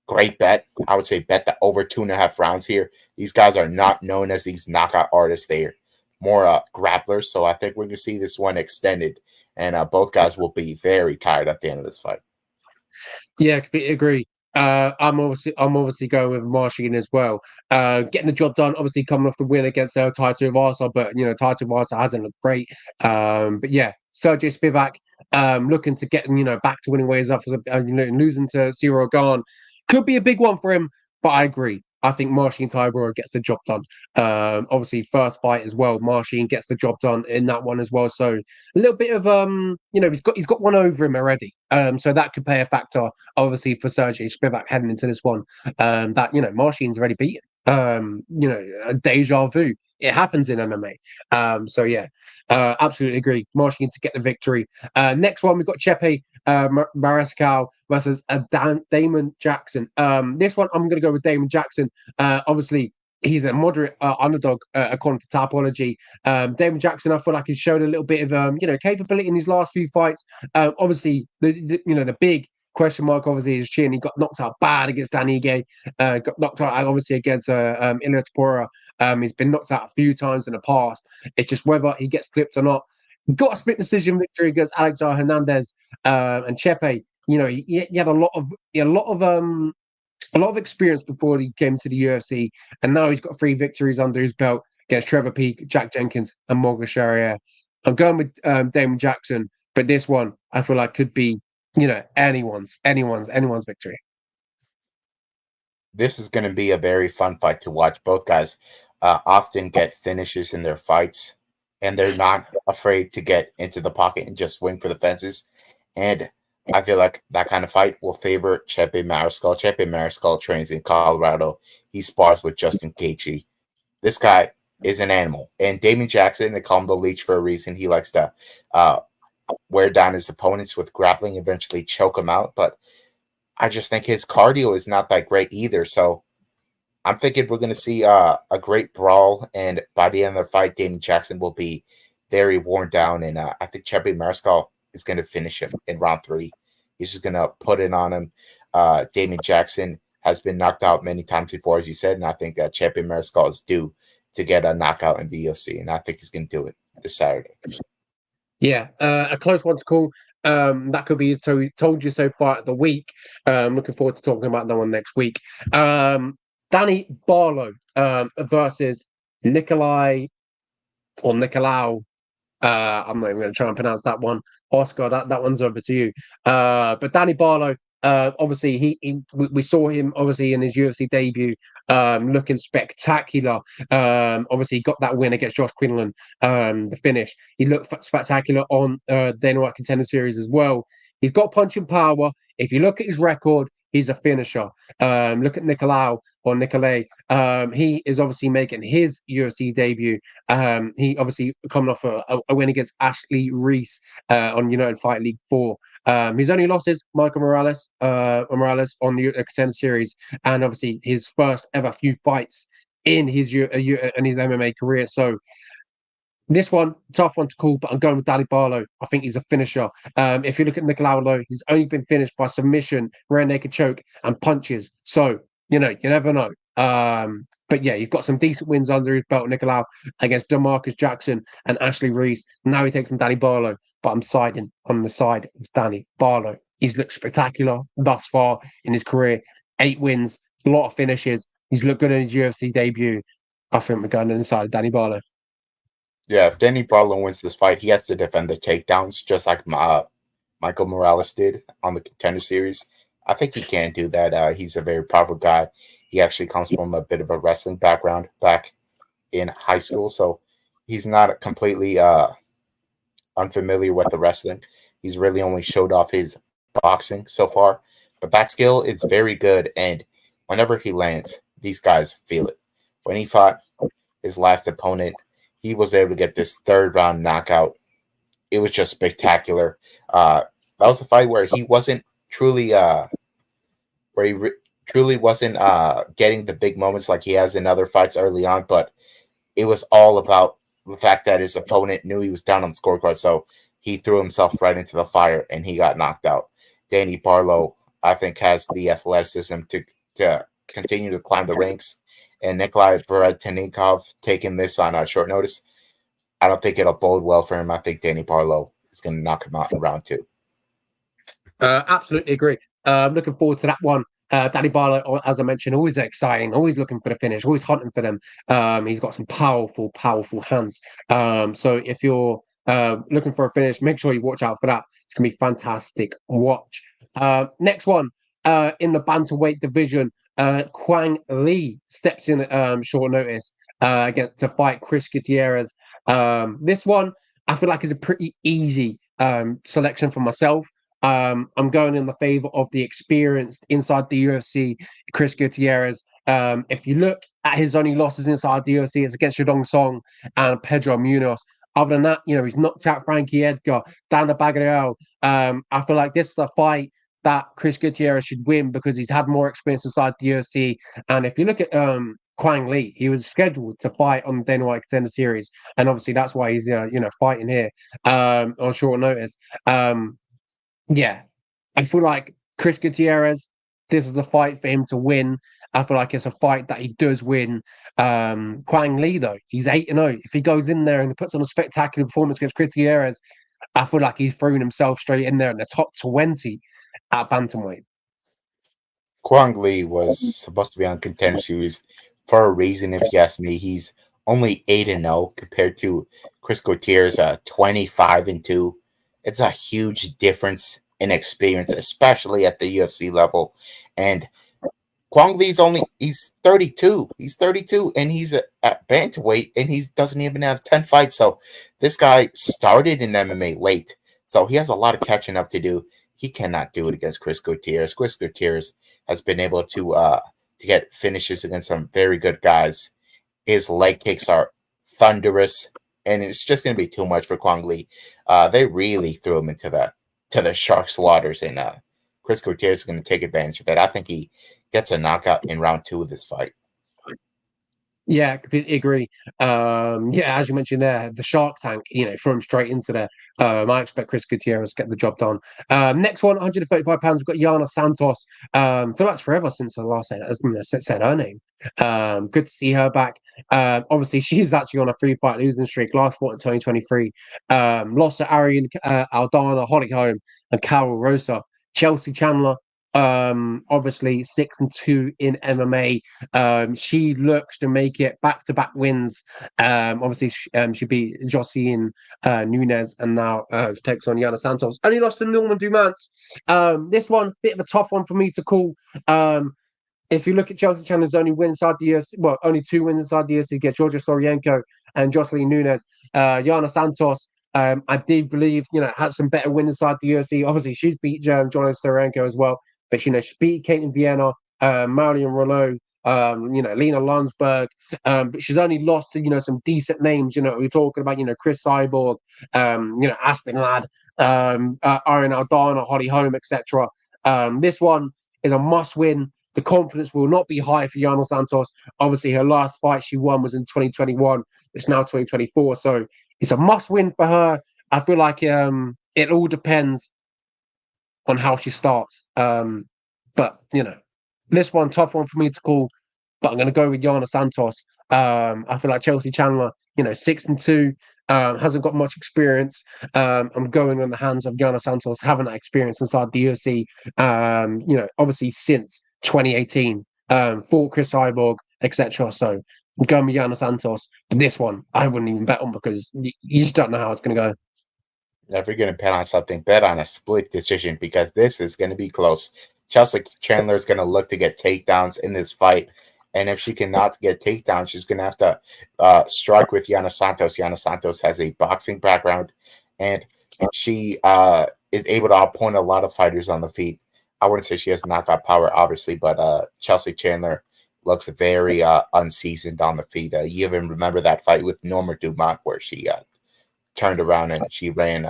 great bet, I would say bet the over 2.5 rounds here. These guys are not known as these knockout artists. They're more grapplers, so I think we're going to see this one extended, and both guys will be very tired at the end of this fight. Yeah, completely agree. I'm obviously going with Marcin as well. Getting the job done, obviously coming off the win against Tybura, but Tybura hasn't looked great. But yeah, Sergey Spivak looking to get back to winning ways after losing to Cyril Gane could be a big one for him. But I agree. I think Marcin Tybura gets the job done. Obviously, first fight as well. Marcin gets the job done in that one as well. So a little bit of he's got one over him already. So that could play a factor, obviously, for Sergey Spivak heading into this one. That Marcin's already beaten. A deja vu. It happens in MMA. So yeah, absolutely agree. Marcin to get the victory. Next one we've got Chepe Mariscal versus Damon Jackson. This one I'm going to go with Damon Jackson. Obviously, he's a moderate underdog according to Tapology. Damon Jackson, I feel like he's showed a little bit of capability in his last few fights. Obviously, the big question mark obviously is chin. He got knocked out bad against Dan Ige. Got knocked out obviously against Ilia Topuria. He's been knocked out a few times in the past. It's just whether he gets clipped or not. He got a split decision victory against Alexander Hernandez and Chepe. He had a lot of experience before he came to the UFC, and now he's got 3 victories under his belt against Trevor Peake, Jack Jenkins, and Morgan Charrier. I'm going with Damon Jackson, but this one I feel like could be anyone's victory. This is going to be a very fun fight to watch. Both guys often get finishes in their fights, and they're not afraid to get into the pocket and just swing for the fences. And I feel like that kind of fight will favor Chepe Mariscal. Chepe Mariscal trains in Colorado. He spars with Justin Gaethje. This guy is an animal. And Damon Jackson, they call him the leech for a reason. He likes to wear down his opponents with grappling, eventually choke him out. But I just think his cardio is not that great either. So I'm thinking we're going to see a great brawl. And by the end of the fight, Damon Jackson will be very worn down. And I think Chepe Mariscal is going to finish him in round 3. He's just going to put it on him. Damon Jackson has been knocked out many times before, as you said, and I think Chepe Mariscal is due to get a knockout in the UFC, and I think he's going to do it this Saturday. Yeah, a close one to call. That could be told you so far at the week. Looking forward to talking about that one next week. Danny Barlow versus Nicolau. I'm not even going to try and pronounce that one. Oscar, that one's over to you. But Danny Barlow, obviously, we saw him obviously in his UFC debut, looking spectacular. Obviously, he got that win against Josh Quinlan, the finish. He looked spectacular on Dana White Contender Series as well. He's got punching power. If you look at his record, he's a finisher. Look at Nicolau. He is obviously making his UFC debut. He obviously coming off a win against Ashley Reese on United Fight League 4. His only losses, Michael Morales on the Contender Series, and obviously his first ever few fights in his MMA career. So this one, tough one to call, but I'm going with Danny Barlow. I think he's a finisher. If you look at Nicolau, he's only been finished by submission, rear naked choke, and punches. So, you never know. But yeah, he's got some decent wins under his belt, Nicolau, against DeMarcus Jackson and Ashley Reese. Now he takes on Danny Barlow, but I'm siding on the side of Danny Barlow. He's looked spectacular thus far in his career. 8 wins, a lot of finishes. He's looked good in his UFC debut. I think we're going on the side of Danny Barlow. Yeah, if Danny Barlow wins this fight, he has to defend the takedowns, just like Michael Morales did on the Contender Series. I think he can do that. He's a very powerful guy. He actually comes from a bit of a wrestling background back in high school, so he's not completely unfamiliar with the wrestling. He's really only showed off his boxing so far, but that skill is very good, and whenever he lands, these guys feel it. When he fought his last opponent, he was able to get this 3rd round knockout. It was just spectacular. That was a fight where he wasn't truly truly wasn't getting the big moments like he has in other fights early on, but it was all about the fact that his opponent knew he was down on the scorecard, so he threw himself right into the fire and he got knocked out. Danny Barlow, I think, has the athleticism to continue to climb the ranks, and Nikolai Veretennikov taking this on short notice, I don't think it'll bode well for him. I think Danny Barlow is going to knock him out in round 2. Absolutely agree. Looking forward to that one. Danny Barlow, as I mentioned, always exciting, always looking for the finish, always hunting for them. He's got some powerful, powerful hands. So if you're looking for a finish, make sure you watch out for that. It's going to be fantastic watch. Next one in the bantamweight division, Quang Lee steps in short notice to fight Chris Gutierrez. This one, I feel like, is a pretty easy selection for myself. I'm going in the favor of the experienced inside the UFC, Chris Gutierrez. If you look at his only losses inside the UFC, it's against Yadong Song and Pedro Munoz. Other than that, he's knocked out Frankie Edgar, Dana Bagriel. I feel like this is a fight that Chris Gutierrez should win because he's had more experience inside the UFC. And if you look at Quang Lee, he was scheduled to fight on the Dana White Contender Series, and obviously that's why he's fighting here on short notice. Yeah, I feel like Chris Gutierrez, this is the fight for him to win. I feel like it's a fight that he does win. Quang Lee, though, he's 8-0. If he goes in there and puts on a spectacular performance against Chris Gutierrez, I feel like he's thrown himself straight in there in the top 20 at bantamweight. Quang Lee was supposed to be on Contender Series for a reason, if you ask me. He's only 8-0 compared to Chris Gutierrez 25-2. It's a huge difference in experience, especially at the UFC level. And Quang Lee's he's 32. He's 32 and he's at bantamweight and he doesn't even have 10 fights. So this guy started in MMA late. So he has a lot of catching up to do. He cannot do it against Chris Gutierrez. Chris Gutierrez has been able to get finishes against some very good guys. His leg kicks are thunderous, and it's just going to be too much for Quang Lee. They really threw him into the shark's waters, and Chris Gutierrez is going to take advantage of that. I think he gets a knockout in round 2 of this fight. Yeah, completely agree. As you mentioned there, the Shark Tank, throw him straight into there. I expect Chris Gutierrez to get the job done. Next one, 135 pounds. We've got Yana Santos. I feel like it's forever since the last said her name. Good to see her back. Obviously, she's actually on a 3-fight losing streak. Last fought in 2023. Lost to Ariane Aldana, Holly Holm, and Carol Rosa. Chelsea Chandler. Obviously 6-2 in MMA. She looks to make it back-to-back wins. Obviously she beat Jocelyn Nunez and now takes on Yana Santos. Only lost to Norman Dumont. This one, bit of a tough one for me to call. If you look at Chelsea Chandler's only win inside the UFC, well, only 2 wins inside the UFC, get Georgia Sorienko and Jocelyn Nunez. Yana Santos, I do believe, had some better wins inside the UFC. Obviously, she's beat Johnny Sorienko as well. But she beat Caitlin Vienna, Marion Rouleau, Lena Landsberg. But she's only lost to some decent names. We're talking about Chris Cyborg, Aspen Ladd, Ariane Aldana, Holly Holm, etc. This one is a must-win. The confidence will not be high for Yana Santos. Obviously, her last fight she won was in 2021. It's now 2024, so it's a must-win for her. I feel like it all depends on how she starts. But this one, tough one for me to call, but I'm going to go with Yana Santos. I feel like Chelsea Chandler, 6-2, hasn't got much experience. I'm going on the hands of Yana Santos, having that experience inside the UFC, obviously since 2018, fought Chris Cyborg, etc. So I'm going with Yana Santos. But this one, I wouldn't even bet on because you just don't know how it's going to go. If you're going to bet on something, bet on a split decision because this is going to be close. Chelsea Chandler is going to look to get takedowns in this fight. And if she cannot get takedowns, she's going to have to strike with Yana Santos. Yana Santos has a boxing background, and she is able to outpoint a lot of fighters on the feet. I wouldn't say she has knockout power, obviously, but Chelsea Chandler looks very unseasoned on the feet. You even remember that fight with Norma Dumont where she turned around and she ran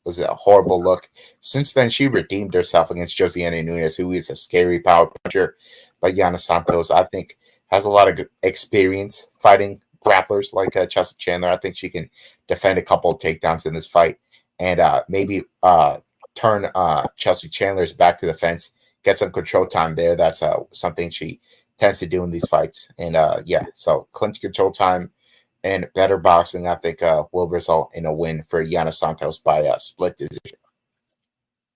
was a horrible look. Since then, she redeemed herself against Josiana Nunez, who is a scary power puncher. But Yana Santos, I think, has a lot of good experience fighting grapplers like Chelsea Chandler. I think she can defend a couple of takedowns in this fight and maybe turn Chelsea Chandler's back to the fence, get some control time there. That's something she tends to do in these fights. And so clinch control time and better boxing, I think, will result in a win for Yana Santos by a split decision.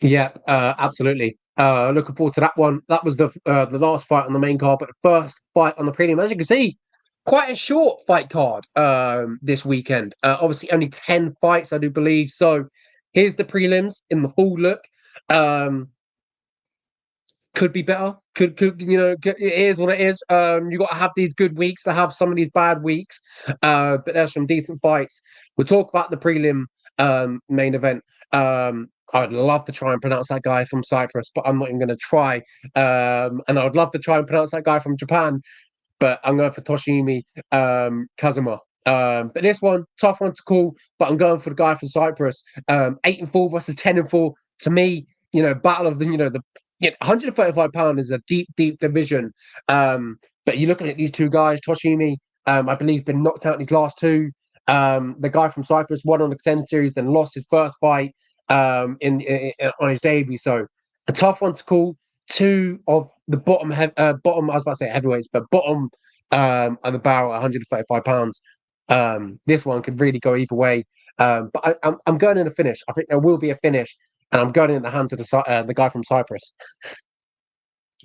Yeah, absolutely. Looking forward to that one. That was the last fight on the main card, but the first fight on the prelim. As you can see, quite a short fight card this weekend. Obviously, only 10 fights, I do believe. So here's the prelims in the full look. Could be better. Could it is what it is. You got to have these good weeks to have some of these bad weeks. But there's some decent fights. We'll talk about the prelim main event. I'd love to try and pronounce that guy from Cyprus, but I'm not even going to try. And I would love to try and pronounce that guy from Japan, but I'm going for Toshimi Kazuma. But this one, tough one to call, but I'm going for the guy from Cyprus. 8-4 versus 10-4. To me, battle of the 135 pound is a deep division. But you're looking at these two guys, Toshimi, I believe, has been knocked out in his last two. The guy from Cyprus won on the contender series, then lost his first fight on his debut. So a tough one to call. Two of the bottom, I was about to say heavyweights, but bottom of the barrel, 135 pounds. This one could really go either way. But I'm going in a finish. I think there will be a finish, and I'm going in the hands of the guy from Cyprus.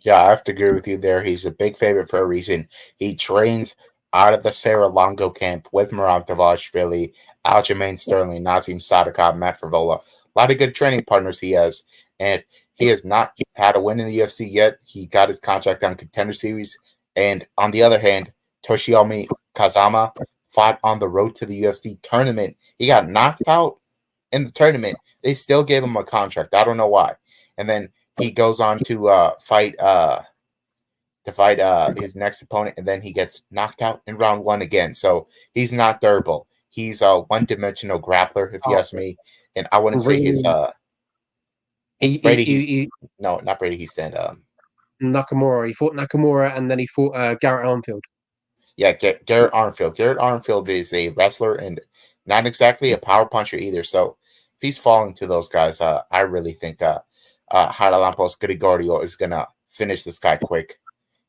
Yeah, I have to agree with you there. He's a big favorite for a reason. He trains out of the Sarah Longo camp with Murat Davashvili, Aljamain Sterling, Nazim Sadikov, Matt Favola. A lot of good training partners he has, and he has not had a win in the UFC yet. He got his contract on Contender Series, and on the other hand, Toshiomi Kazama fought on the road to the UFC tournament. He got knocked out in the tournament. They still gave him a contract. I don't know why. And then he goes on to fight his next opponent, and then he gets knocked out in round one again. So he's not durable. He's a one-dimensional grappler, if you ask me. And I wouldn't say his Brady. No, not Brady. He's then Nakamura. He fought Nakamura, and then he fought Garrett Armfield. Yeah, Garrett Armfield. Garrett Armfield is a wrestler and not exactly a power puncher either. So if he's falling to those guys, I really think Haralampos Grigorio is going to finish this guy quick.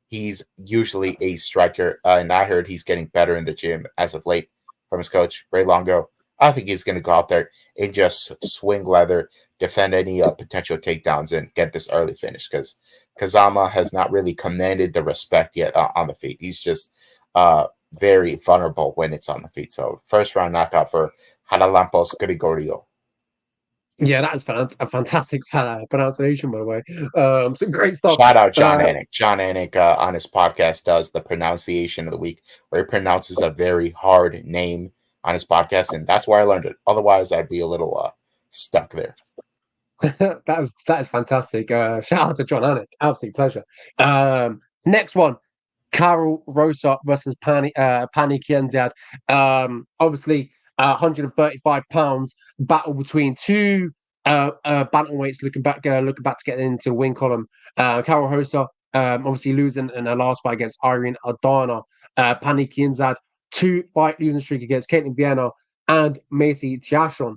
He's usually a striker, and I heard he's getting better in the gym as of late from his coach, Ray Longo. I think he's going to go out there and just swing leather, defend any potential takedowns, and get this early finish because Kazama has not really commanded the respect yet on the feet. He's just very vulnerable when it's on the feet. So first round knockout for Haralampos Grigorio. Yeah, that is a fantastic pronunciation, by the way. Some great stuff. Shout out John Anik. John Anik on his podcast does the pronunciation of the week, where he pronounces a very hard name on his podcast, and that's where I learned it. Otherwise, I'd be a little stuck there. that is fantastic. Shout out to John Anik. Absolute pleasure. Next one, Carol Rosa versus Pani Kienzad. Obviously, 135 pounds battle between two bantamweights looking back to get into the win column. Carol Rosa obviously losing in her last fight against Irene Aldana. Pani Kienzad 2-fight losing streak against Caitlin Vienna and Macy Tiashon.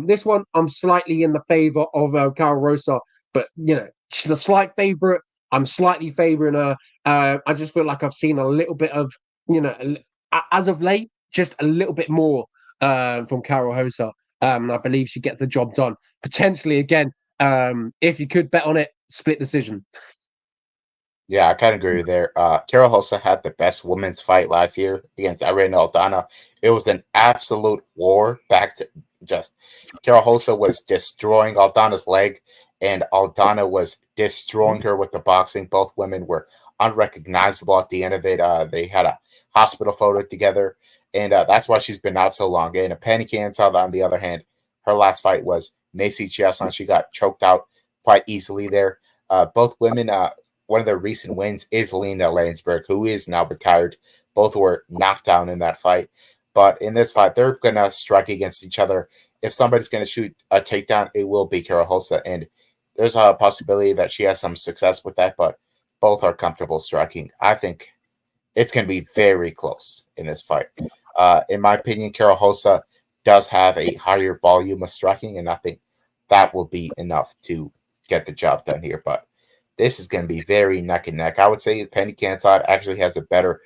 This one I'm slightly in the favor of Carol Rosa, but she's a slight favorite. I'm slightly favoring her. I just feel like I've seen a little bit of, as of late, just a little bit more from Carol Rosa. I believe she gets the job done. Potentially, again, if you could bet on it, split decision. Yeah, I kind of agree there. Carol Rosa had the best women's fight last year against Irene Aldana. It was an absolute war back to just Carol Rosa was destroying Aldana's leg, and Aldana was destroying her with the boxing. Both women were unrecognizable at the end of it. They had a hospital photo together, and that's why she's been out so long. And Pani Kienzad, on the other hand, her last fight was Macy Chiasson. She got choked out quite easily there. Both women, one of their recent wins is Lena Landsberg, who is now retired. Both were knocked down in that fight. But in this fight, they're going to strike against each other. If somebody's going to shoot a takedown, it will be Carol Rosa. And there's a possibility that she has some success with that. But both are comfortable striking. I think it's going to be very close in this fight. In my opinion, Karol Rosa does have a higher volume of striking, and I think that will be enough to get the job done here. But this is going to be very neck and neck. I would say Penny Kansad actually has a better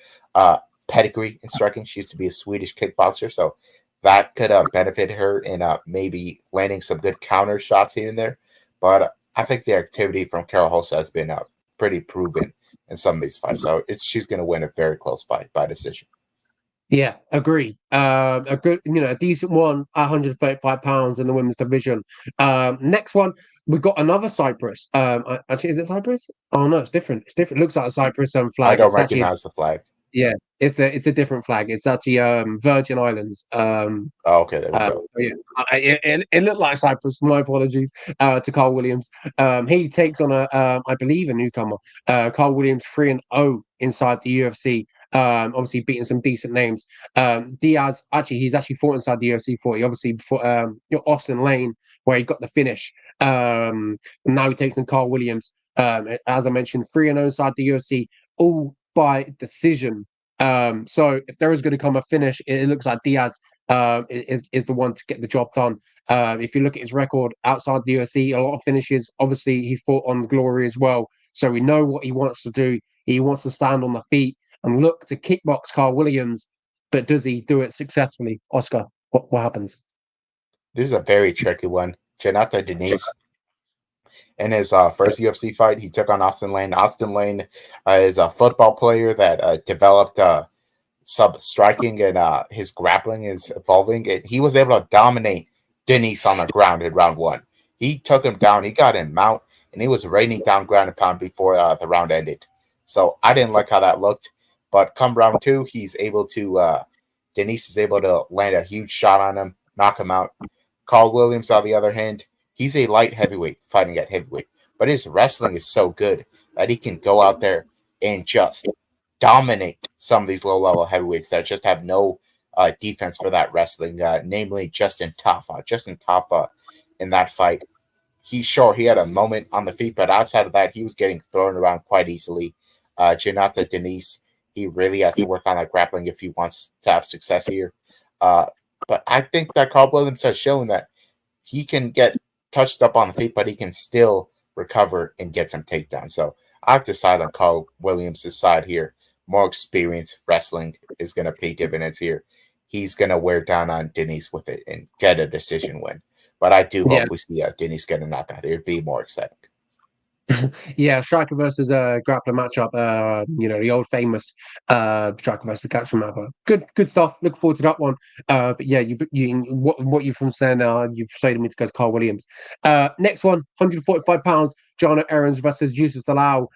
pedigree in striking. She used to be a Swedish kickboxer, so that could benefit her in maybe landing some good counter shots here and there. But I think the activity from Karol Rosa has been pretty proven in some of these fights. So she's going to win a very close fight by decision. Yeah, agree. A good, a decent one, 135 pounds in the women's division. Next one, we got another Cyprus. Actually, is it Cyprus? Oh no, it's different. It's different. It looks like a Cyprus flag. I don't it's recognize the flag. Yeah, it's a different flag. It's actually Virgin Islands. Okay, there we go. Yeah, it looked like Cyprus. My apologies to Carl Williams. He takes on I believe a newcomer. Carl Williams 3-0 inside the UFC. Obviously beating some decent names. Diaz he's actually fought inside the UFC for. He obviously fought Austin Lane where he got the finish. And now he takes on Carl Williams. As I mentioned, 3-0 inside the UFC. All by decision. So if there is going to come a finish, it looks like Diaz is the one to get the job done. If you look at his record outside the UFC, a lot of finishes. Obviously, he's fought on Glory as well, so we know what he wants to do. He wants to stand on the feet and look to kickbox Carl Williams, but does he do it successfully? Oscar, what happens? This is a very tricky one. Jonathan Denise. In his first UFC fight, he took on Austin Lane. Austin Lane is a football player that developed sub striking, and his grappling is evolving. And he was able to dominate Denise on the ground in round one. He took him down. He got him mount, and he was raining down ground and pound before the round ended. So I didn't like how that looked. But come round two, he's able to Denise is able to land a huge shot on him, knock him out. Carl Williams, on the other hand, he's a light heavyweight fighting at heavyweight, but his wrestling is so good that he can go out there and just dominate some of these low-level heavyweights that just have no defense for that wrestling, namely Justin Tafa. Justin Tafa in that fight, he had a moment on the feet, but outside of that, he was getting thrown around quite easily. Jonathan Denise, he really has to work on that grappling if he wants to have success here. But I think that Carl Williams has shown that he can get touched up on the feet, but he can still recover and get some takedowns. So I've decided on Carl Williams' side here. More experience wrestling is going to pay dividends here. He's going to wear down on Denise with it and get a decision win. But I do hope we see Denise get a knockout. It would be more exciting. Yeah, striker versus grappler matchup. The old famous striker versus catcher matchup. Good stuff. Look forward to that one. But yeah, what you've from saying you've persuaded me to go to Carl Williams. Next one, 145 pounds. Jono Aarons versus Yusuf Salau.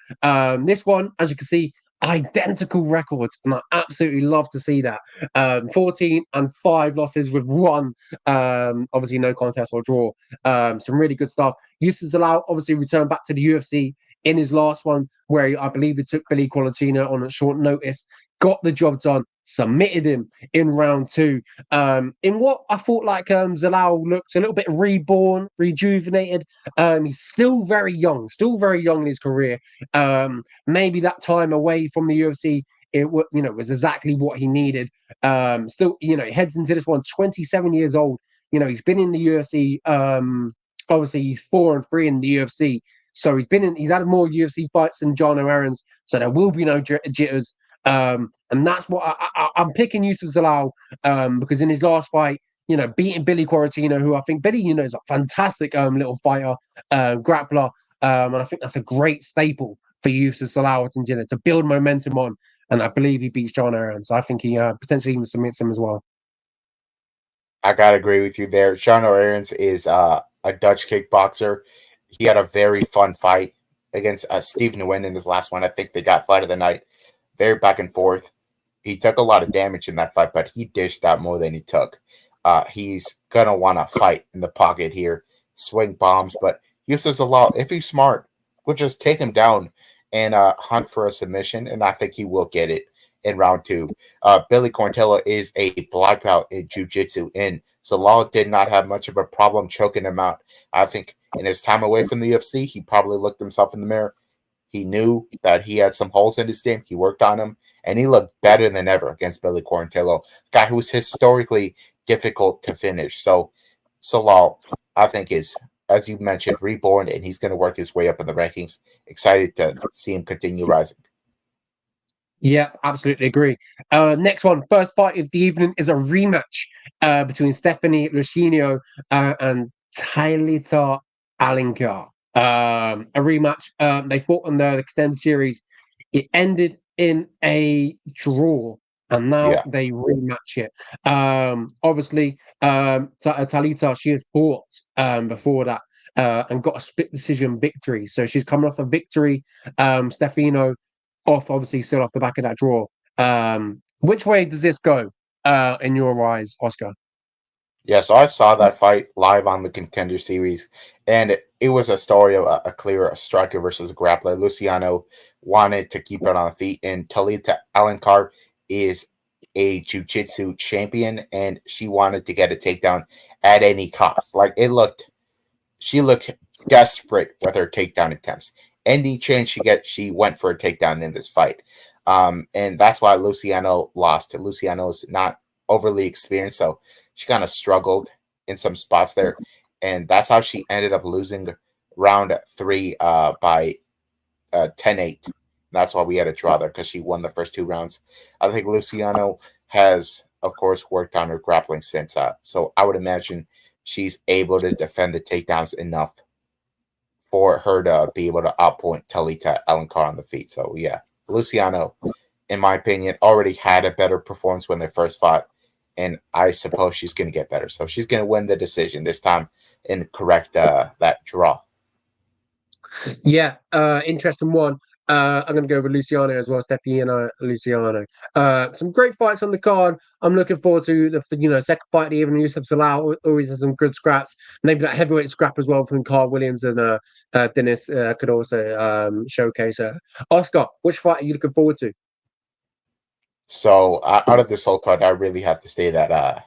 This one, as you can see, identical records, and I absolutely love to see that. 14-5 losses with one, obviously no contest or draw. Some really good stuff. Yusuf Zalal obviously returned back to the UFC in his last one, where I believe he took Billy Quarantina on a short notice, got the job done, submitted him in round two. In what I thought Zalal looked a little bit reborn, rejuvenated. He's still very young in his career. Maybe that time away from the UFC, it was exactly what he needed. Still, he heads into this one 27 years old. He's been in the UFC. Obviously, he's 4-3 in the UFC. So he's had more UFC fights than Jono Aarons. So there will be no jitters. And that's what I'm picking Yusuf Zalal because in his last fight, beating Billy Quarantina, who I think Billy, is a fantastic little fighter, grappler. And I think that's a great staple for Yusuf Zalal to build momentum on. And I believe he beats John Aarons. So I think he potentially even submits him as well. I got to agree with you there. John Aarons is a Dutch kickboxer. He had a very fun fight against Steve Nguyen in his last one. I think they got fight of the night. Very back and forth. He took a lot of damage in that fight, but he dished out more than he took. He's going to want to fight in the pocket here, swing bombs, but Yusuf Zalal, if he's smart, will just take him down and hunt for a submission, and I think he will get it in round two. Billy Quarantillo is a black belt in jiu-jitsu, and Zalal did not have much of a problem choking him out. I think in his time away from the UFC, he probably looked himself in the mirror. He knew that he had some holes in his game. He worked on them, and he looked better than ever against Billy Quarantillo, a guy who's historically difficult to finish. So Salal, I think, is, as you mentioned, reborn, and he's going to work his way up in the rankings. Excited to see him continue rising. Yeah, absolutely agree. Next one, first fight of the evening is a rematch between Stephanie Lucinio and Taylita Alencar. A rematch. They fought on the extended series. It ended in a draw, and now they rematch it. Obviously, Talita, she has fought before that and got a split decision victory. So she's coming off a victory. Stefano off, obviously, still off the back of that draw. Which way does this go in your eyes, Oscar? Yeah, so I saw that fight live on the Contender Series, and it was a story of a clear striker versus a grappler. Luciano wanted to keep it on the feet, and Talita Alencar is a jiu-jitsu champion, and she wanted to get a takedown at any cost. She looked desperate with her takedown attempts. Any chance she gets, she went for a takedown in this fight. And that's why Luciano lost. Luciano's not overly experienced, so she kind of struggled in some spots there. And that's how she ended up losing round 3 by 10-8. That's why we had a draw there, because she won the first 2 rounds. I think Luciano has, of course, worked on her grappling since. So I would imagine she's able to defend the takedowns enough for her to be able to outpoint Talita Alencar on the feet. So, yeah, Luciano, in my opinion, already had a better performance when they first fought, and I suppose she's going to get better. So she's going to win the decision this time and correct that draw. Yeah, interesting one. I'm going to go with Luciano as well, Stephanie Luciano. Some great fights on the card. I'm looking forward to the second fight. Even Yusuf Salah always has some good scraps. Maybe that heavyweight scrap as well from Carl Williams and Dennis could also showcase. Oscar, which fight are you looking forward to? So out of this whole card, I really have to say that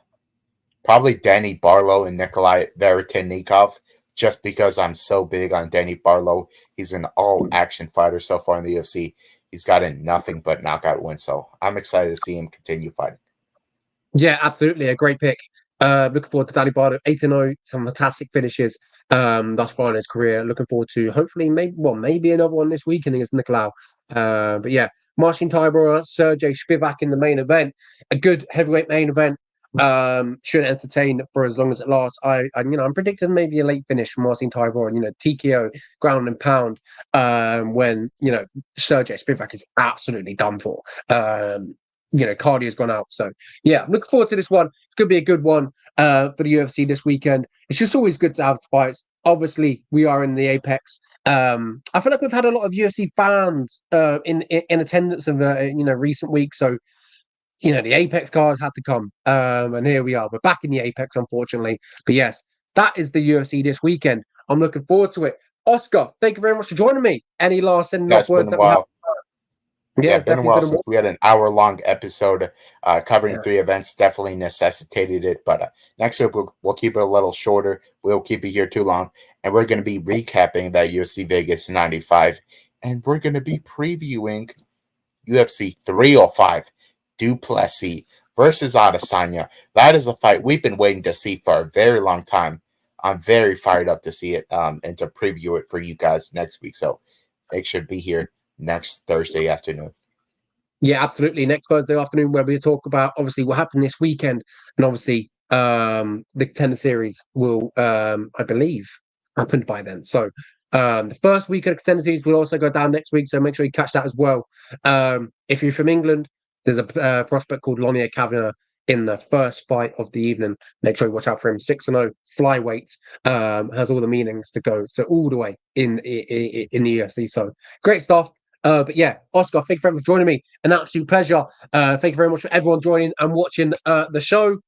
probably Danny Barlow and Nikolai Veretennikov, just because I'm so big on Danny Barlow. He's an all-action fighter so far in the UFC. He's gotten nothing but knockout wins, so I'm excited to see him continue fighting. Yeah, absolutely. A great pick. Looking forward to Danny Barlow, 8-0, some fantastic finishes thus far in his career. Looking forward to hopefully maybe another one this weekend against Nicolau. But yeah, Marcin Tybura, Sergey Spivak in the main event. A good heavyweight main event. Should entertain for as long as it lasts. I'm predicting maybe a late finish from Marcin Tybura. TKO, ground and pound. When Sergey Spivak is absolutely done for. Cardio's gone out. So yeah, looking forward to this one. It's gonna be a good one for the UFC this weekend. It's just always good to have fights. Obviously, we are in the Apex. I feel like we've had a lot of UFC fans in attendance of recent weeks. So the Apex cards had to come, and here we are. We're back in the Apex, unfortunately. But yes, that is the UFC this weekend. I'm looking forward to it. Oscar, thank you very much for joining me. Any last sending off words that we have? Yeah, been a while since we had an hour-long episode covering 3 events. Definitely necessitated it, but next week we'll keep it a little shorter. We'll keep it here too long, and we're going to be recapping that UFC Vegas 95, and we're going to be previewing UFC 305, Duplessis versus Adesanya. That is a fight we've been waiting to see for a very long time. I'm very fired up to see it and to preview it for you guys next week. So make sure to be here next Thursday afternoon. Yeah, absolutely. Next Thursday afternoon, where we talk about obviously what happened this weekend, and obviously the Contender Series will, I believe, happened by then. So the first week of the Contender Series will also go down next week. So make sure you catch that as well. If you're from England, there's a prospect called Lonier Kavanagh in the first fight of the evening. Make sure you watch out for him. 6-0 flyweight, has all the meanings to go so all the way in the UFC. So great stuff. But yeah, Oscar, thank you very much for joining me. An absolute pleasure. Thank you very much for everyone joining and watching the show.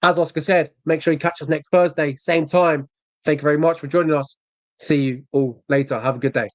As Oscar said, make sure you catch us next Thursday, same time. Thank you very much for joining us. See you all later. Have a good day.